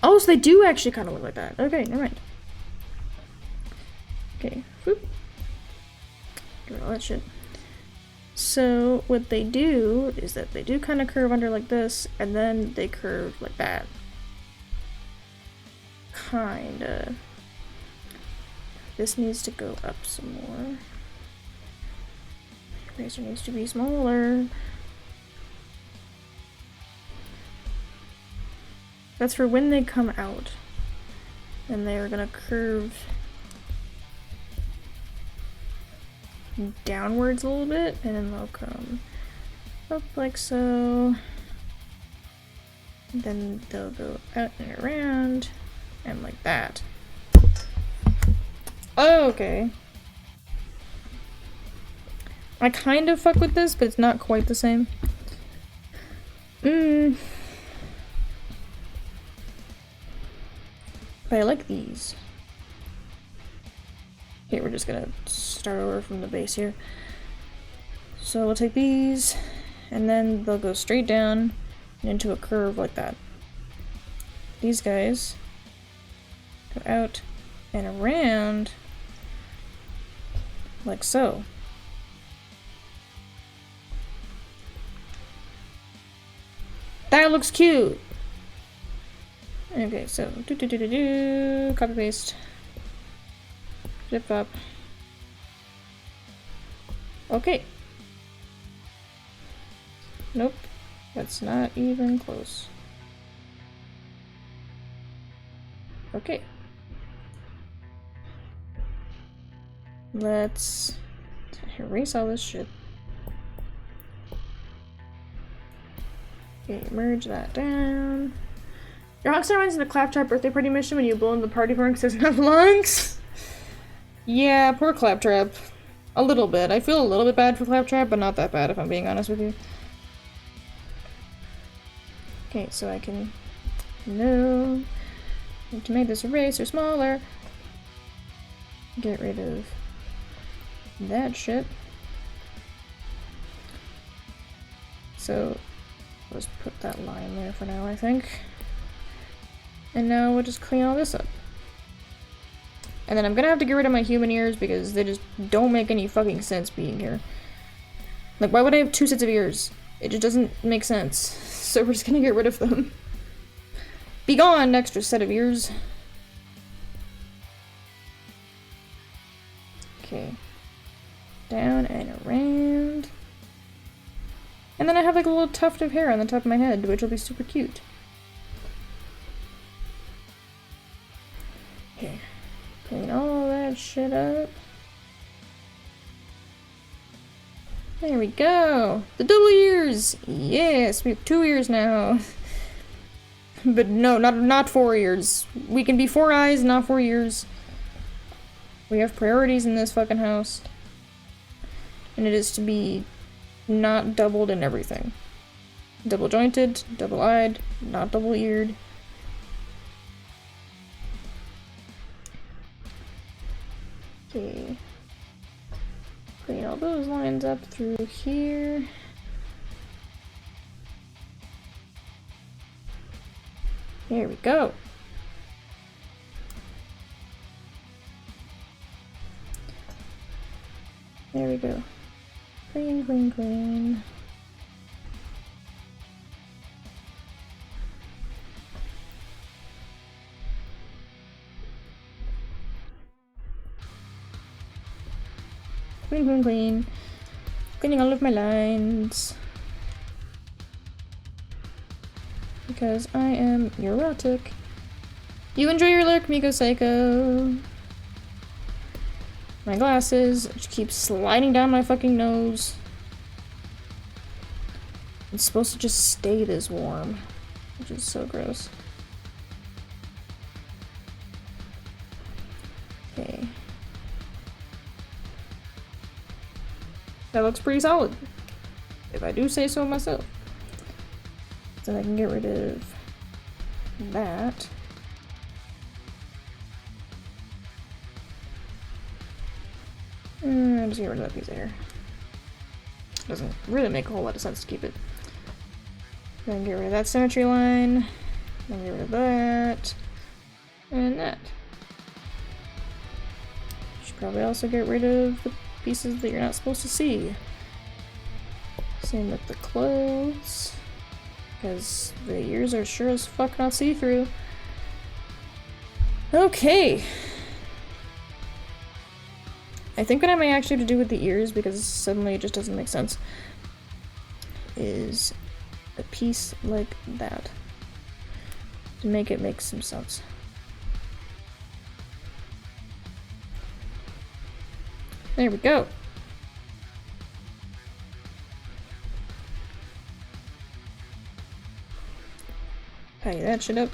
B: Oh, so they do actually kind of look like that. Okay, never mind. Okay, whoop. Get rid of all that shit. So what they do is that they do kind of curve under like this, and then they curve like that. Kinda. This needs to go up some more. Razor needs to be smaller. That's for when they come out. And they are gonna curve downwards a little bit, and then they'll come up like so. Then they'll go out and around, and like that. Oh, okay. I kind of fuck with this, but it's not quite the same. But I like these. Okay, we're just gonna start over from the base here. So we'll take these, and then they'll go straight down and into a curve like that. These guys go out and around like so. That looks cute! Okay, so copy paste. Zip up. Okay. Nope. That's not even close. Okay. Let's erase all this shit. Okay, merge that down. Your Rockstar reminds me of the Claptrap birthday party mission when you blow in the party horn because there's enough lungs. Yeah, poor Claptrap. A little bit. I feel a little bit bad for Claptrap, but not that bad if I'm being honest with you. Okay, so I can... No. I need to make this eraser smaller. Get rid of that shit. So, let's put that line there for now, I think. And now we'll just clean all this up. And then I'm gonna have to get rid of my human ears because they just don't make any fucking sense being here. Like, why would I have 2 sets of ears? It just doesn't make sense. So we're just gonna get rid of them. Be gone, extra set of ears. Okay. Down and around. And then I have like a little tuft of hair on the top of my head, which will be super cute. Okay. Clean all that shit up. There we go! The double ears! Yes, we have 2 ears now. But no, not 4 ears. We can be 4 eyes, not 4 ears. We have priorities in this fucking house. And it is to be not doubled in everything. Double jointed, double eyed, not double eared. Okay. Clean all those lines up through here. There we go. There we go. Clean, clean, clean. Clean, clean, clean. Cleaning all of my lines. Because I am neurotic. You enjoy your look, Miko Seiko. My glasses, which keep sliding down my fucking nose. It's supposed to just stay this warm, which is so gross. Okay. That looks pretty solid, if I do say so myself. So I can get rid of that. Just get rid of that piece of hair. Doesn't really make a whole lot of sense to keep it. Then get rid of that symmetry line. Then get rid of that. And that. Should probably also get rid of the pieces that you're not supposed to see. Same with the clothes. Because the ears are sure as fuck not see-through. Okay. I think what I may actually have to do with the ears, because suddenly it just doesn't make sense, is a piece like that. To make it make some sense. There we go. Tidy that shit up.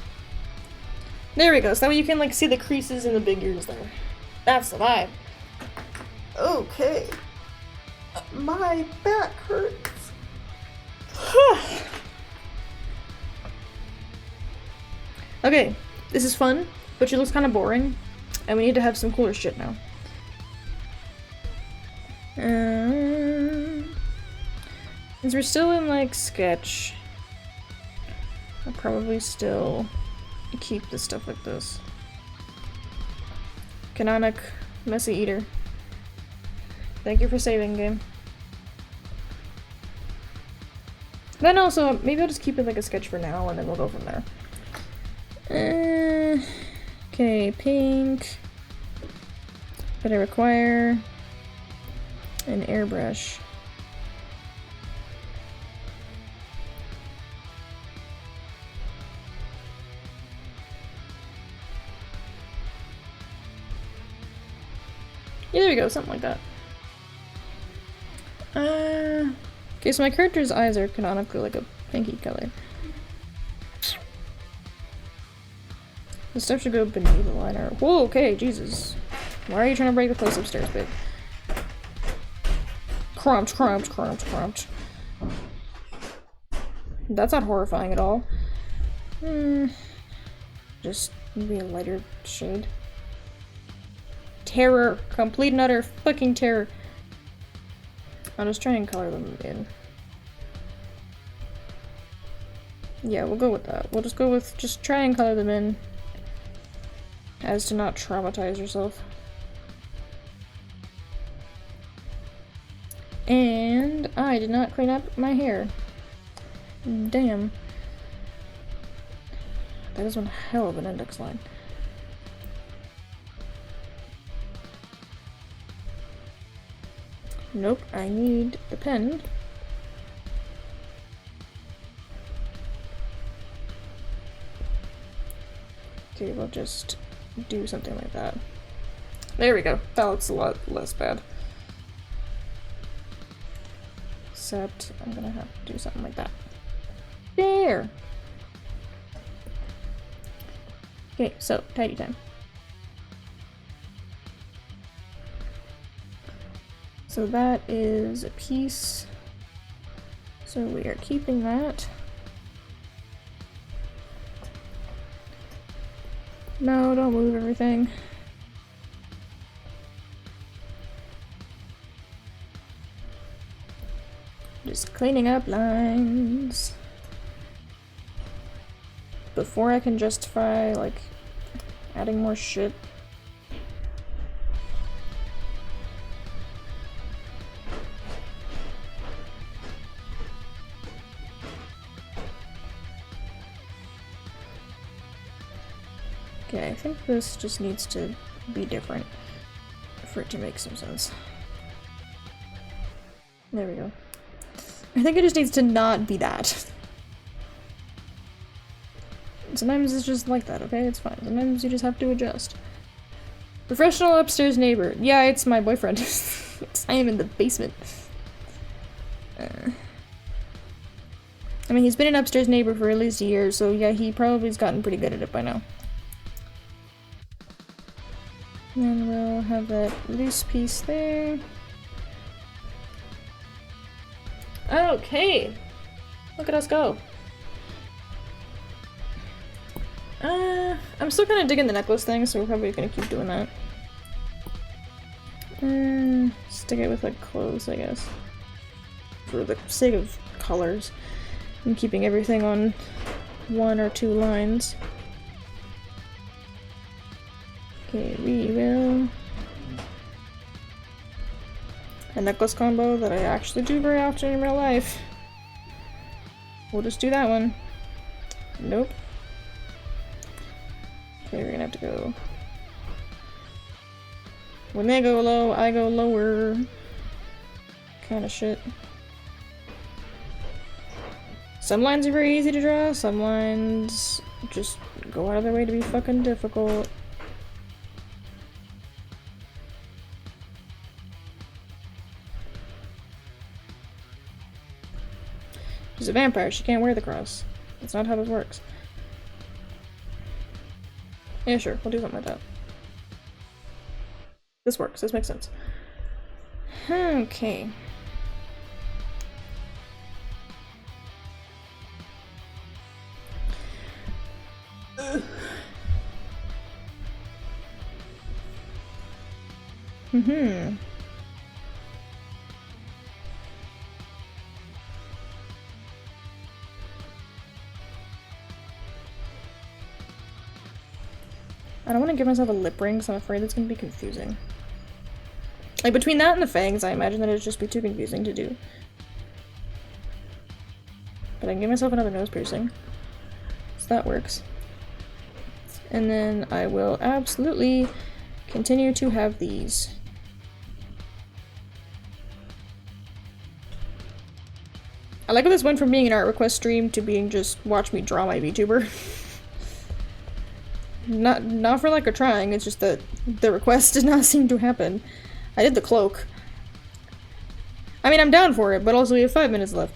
B: There we go, so that way you can like see the creases in the big ears there. That's the vibe. Okay. My back hurts. Okay, this is fun, but she looks kind of boring, and we need to have some cooler shit now. Since we're still in like sketch, I'll probably still keep the stuff like this. Canonic Messy Eater. Thank you for saving, game. Then also, maybe I'll just keep it like a sketch for now, and then we'll go from there. Okay, pink. But I require an airbrush. Yeah, there you go, something like that. Okay, so my character's eyes are canonically like a pinky color. The stuff should go beneath the liner. Whoa, okay, Jesus. Why are you trying to break the place upstairs, babe? Crunch, crunch, crunch, crunch. That's not horrifying at all. Just maybe a lighter shade. Terror. Complete and utter fucking terror. I'll just try and color them in. Yeah, we'll go with that. We'll just go with just try and color them in as to not traumatize yourself. And I did not clean up my hair. Damn. That is one hell of an index line. Nope, I need the pen. Okay, we'll just do something like that. There we go. That looks a lot less bad. Except I'm gonna have to do something like that. There! Okay, so, tidy time. So that is a piece. So we are keeping that. No, don't move everything. Just cleaning up lines. Before I can justify, like, adding more shit. Okay, I think this just needs to be different for it to make some sense. There we go. I think it just needs to not be that. Sometimes it's just like that, okay? It's fine. Sometimes you just have to adjust. Professional upstairs neighbor. Yeah, it's my boyfriend. I am in the basement. I mean, he's been an upstairs neighbor for at least a year, so yeah, he probably has gotten pretty good at it by now. And we'll have that loose piece there. Okay! Look at us go. I'm still kind of digging the necklace thing, so we're probably gonna keep doing that. Stick it with like clothes, I guess. For the sake of colors. And keeping everything on 1 or 2 lines. Okay, we will... a necklace combo that I actually do very often in real life. We'll just do that one. Nope. Okay, we're gonna have to go... when they go low, I go lower. Kind of shit. Some lines are very easy to draw, some lines just go out of their way to be fucking difficult. She's a vampire, she can't wear the cross. That's not how this works. Yeah, sure. We'll do something like that. This works. This makes sense. Okay. Mm-hmm. I don't want to give myself a lip ring, so I'm afraid it's going to be confusing. Like, between that and the fangs, I imagine that it'd just be too confusing to do. But I can give myself another nose piercing. So that works. And then I will absolutely continue to have these. I like how this went from being an art request stream to being just watch me draw my VTuber. Not for lack of trying, it's just that the request did not seem to happen. I did the cloak. I mean, I'm down for it, but also we have 5 minutes left.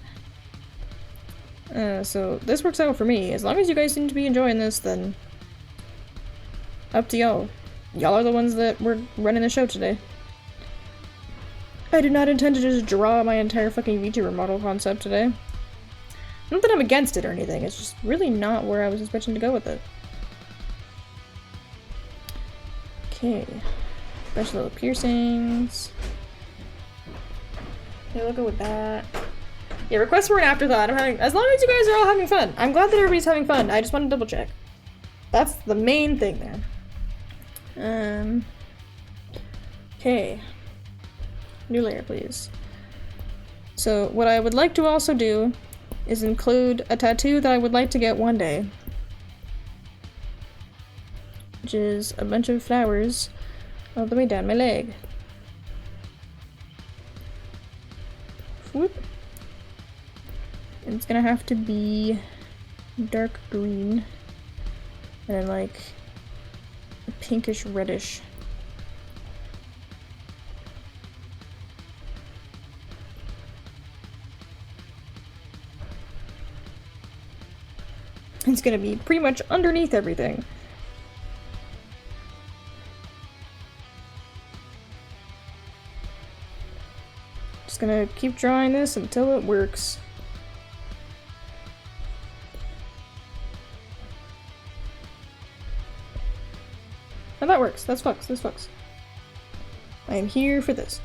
B: So this works out for me. As long as you guys seem to be enjoying this, then up to y'all. Y'all are the ones that were running the show today. I did not intend to just draw my entire fucking VTuber model concept today. Not that I'm against it or anything, it's just really not where I was expecting to go with it. Okay. Bunch of little piercings. Okay, we'll go with that. Yeah, requests were an afterthought. As long as you guys are all having fun. I'm glad that everybody's having fun. I just want to double check. That's the main thing there. Okay. New layer, please. So, what I would like to also do is include a tattoo that I would like to get one day. Which is a bunch of flowers all the way down my leg. Whoop. And it's gonna have to be dark green. And then like a pinkish reddish. It's gonna be pretty much underneath everything. Just gonna keep drawing this until it works. And that works. That's fucks. This fucks. I am here for this.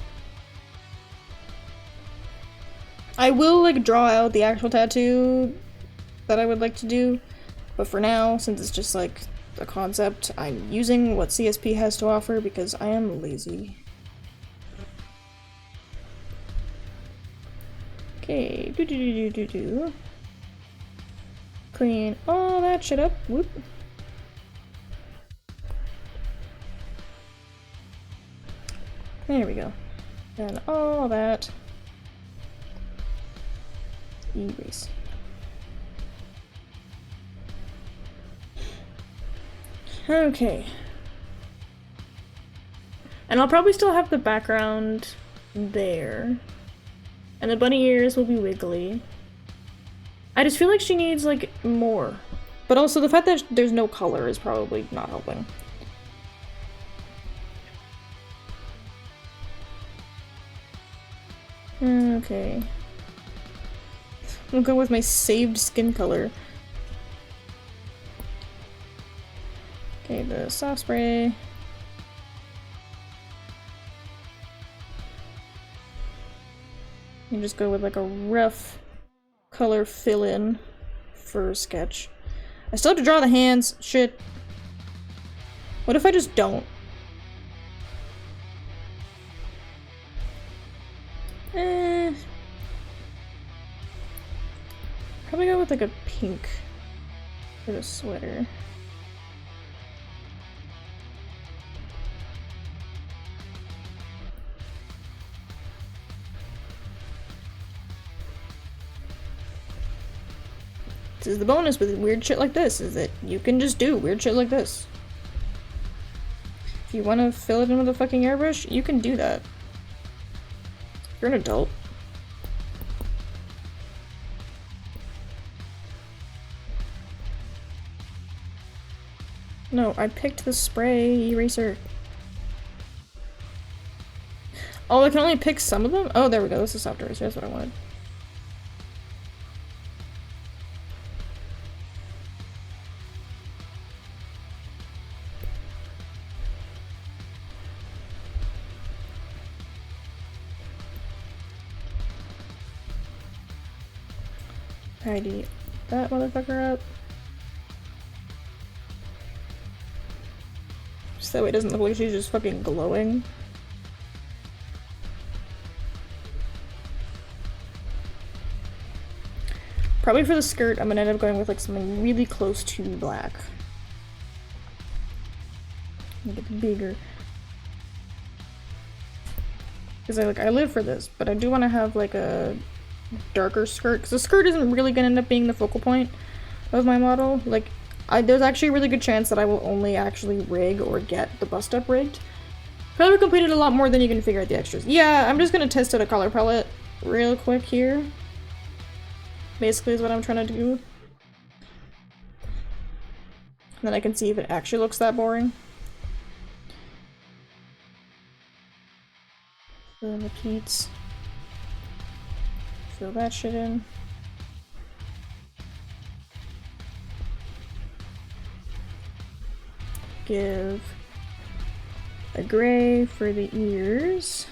B: I will like draw out the actual tattoo that I would like to do, but for now, since it's just like a concept, I'm using what CSP has to offer because I am lazy. Okay, do. Clean all that shit up. Whoop. There we go. And all that. Erase. Okay. And I'll probably still have the background there. And the bunny ears will be wiggly. I just feel like she needs, like, more. But also the fact that there's no color is probably not helping. Okay. We'll go with my saved skin color. Okay, the soft spray. You just go with like a rough color fill-in for sketch. I still have to draw the hands. Shit. What if I just don't? Probably go with like a pink for the sweater. This is the bonus with weird shit like this, is that you can just do weird shit like this. If you want to fill it in with a fucking airbrush, you can do that. You're an adult. No, I picked the spray eraser. Oh, I can only pick some of them? Oh, there we go. This is soft eraser. That's what I wanted. Tidy that motherfucker up. So that way it doesn't look like she's just fucking glowing. Probably for the skirt, I'm gonna end up going with like something really close to black. Make it bigger. Because I live for this, but I do want to have like a darker skirt, because the skirt isn't really gonna end up being the focal point of my model. Like, there's actually a really good chance that I will only actually rig or get the bust up rigged. Probably completed a lot more than you can figure out the extras. Yeah, I'm just gonna test out a color palette real quick here. Basically is what I'm trying to do. And then I can see if it actually looks that boring. The repeats. Fill that shit in. Give a gray for the ears.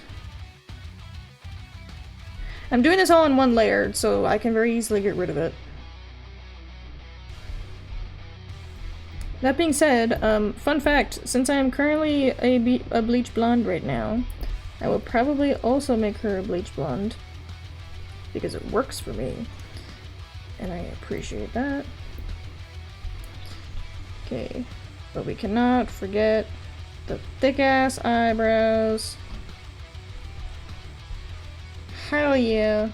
B: I'm doing this all in one layer, so I can very easily get rid of it. That being said, fun fact, since I am currently a bleach blonde right now, I will probably also make her a bleach blonde. Because it works for me. And I appreciate that. Okay. But we cannot forget the thick-ass eyebrows. Hell yeah.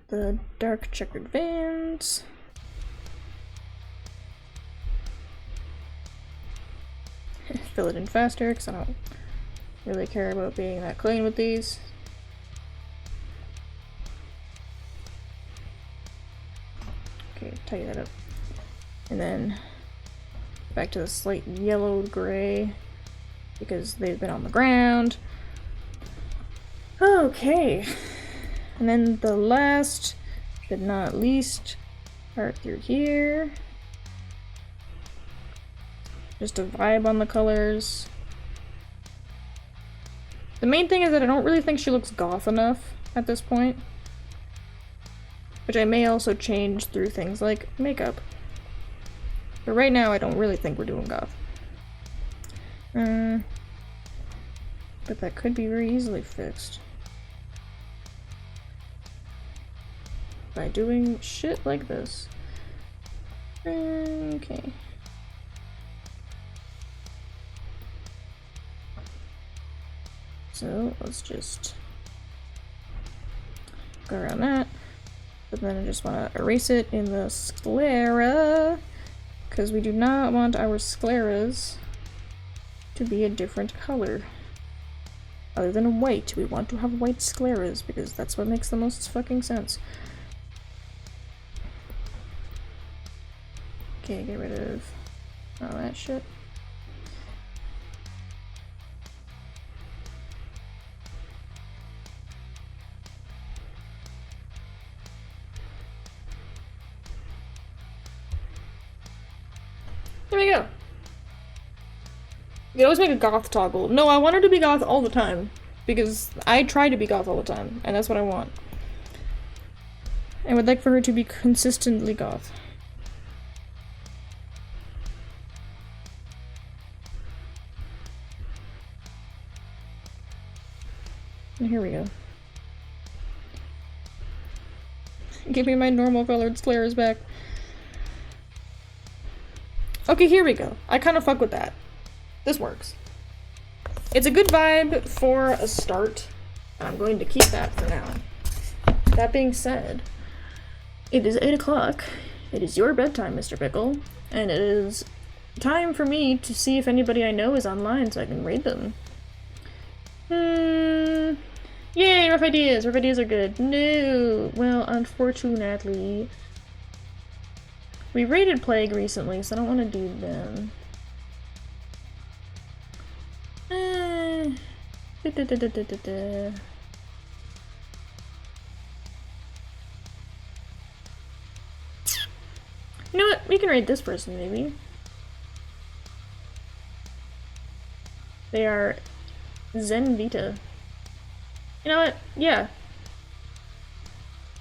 B: The dark checkered bands. Fill it in faster, because I don't really care about being that clean with these. Okay, tidy that up. And then back to the slight yellowed gray, because they've been on the ground. Okay. And then the last, but not least, part through here. Just a vibe on the colors. The main thing is that I don't really think she looks goth enough at this point. Which I may also change through things like makeup. But right now I don't really think we're doing goth. But that could be very easily fixed. By doing shit like this. Okay. So let's just go around that. But then I just want to erase it in the sclera, because we do not want our scleras to be a different color. Other than white, we want to have white scleras, because that's what makes the most fucking sense. Okay, get rid of all that shit. There we go. You can always make a goth toggle. No, I want her to be goth all the time. Because I try to be goth all the time, and that's what I want. I would like for her to be consistently goth. And here we go. Give me my normal colored scleras back. Okay, here we go. I kind of fuck with that. This works. It's a good vibe for a start, and I'm going to keep that for now. That being said, it is 8 o'clock. It is your bedtime, Mr. Pickle, and it is time for me to see if anybody I know is online so I can raid them. Yay, rough ideas! Rough ideas are good. No! Well, unfortunately, We raided Plague recently, so I don't want to do them. You know what? We can raid this person, maybe. They are Zen Vita. You know what? Yeah.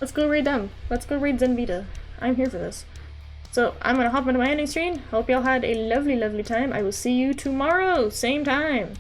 B: Let's go raid them. Let's go raid Zen Vita. I'm here for this. So, I'm gonna hop into my ending screen. Hope y'all had a lovely, lovely time. I will see you tomorrow, same time.